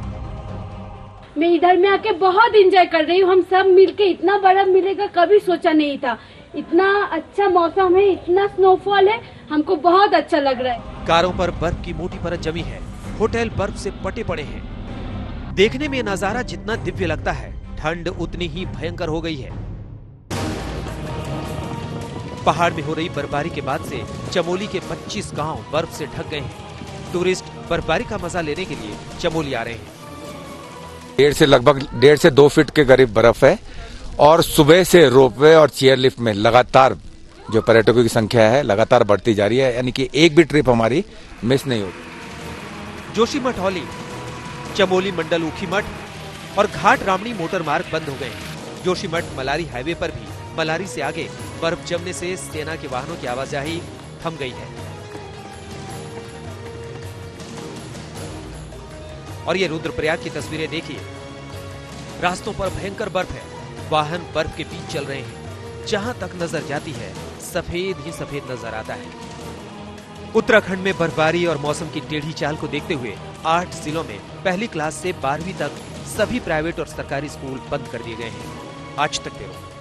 Speaker 10: मैं इधर में आके बहुत एंजॉय कर रही हूँ। हम सब मिलके इतना बर्फ मिलेगा कभी सोचा नहीं था। इतना अच्छा मौसम है, इतना स्नोफॉल है, हमको बहुत अच्छा लग रहा है।
Speaker 3: कारों पर बर्फ की मोटी परत जमी है, होटल बर्फ से पटे पड़े हैं। देखने में नजारा जितना दिव्य लगता है, ठंड उतनी ही भयंकर हो गई है। पहाड़ में हो रही बर्फबारी के बाद से चमोली के 25 गांव बर्फ से ढक गए हैं। टूरिस्ट बर्फबारी का मजा लेने के लिए चमोली आ रहे हैं।
Speaker 11: लगभग 1.5 से 2 फीट के करीब बर्फ है और सुबह से रोपवे और चेयर लिफ्ट में लगातार जो पर्यटकों की संख्या है लगातार बढ़ती जा रही है, यानी कि एक भी ट्रिप हमारी मिस नहीं होती।
Speaker 3: जोशीमठ हौली, चमोली मंडल ऊखीमठ और घाट रामणी मोटर मार्ग बंद हो गए हैं। जोशीमठ मलारी हाईवे पर भी मलारी से आगे बर्फ जमने से सेना के वाहनों की आवाजाही थम गई है। और ये रुद्रप्रयाग की तस्वीरें देखिए, रास्तों पर भयंकर बर्फ है, वाहन बर्फ के बीच चल रहे हैं। जहां तक नजर जाती है सफेद ही सफेद नजर आता है। उत्तराखंड में बर्फबारी और मौसम की टेढ़ी चाल को देखते हुए 8 जिलों में पहली क्लास से 12वीं तक सभी प्राइवेट और सरकारी स्कूल बंद कर दिए गए हैं। आज तक ब्यूरो।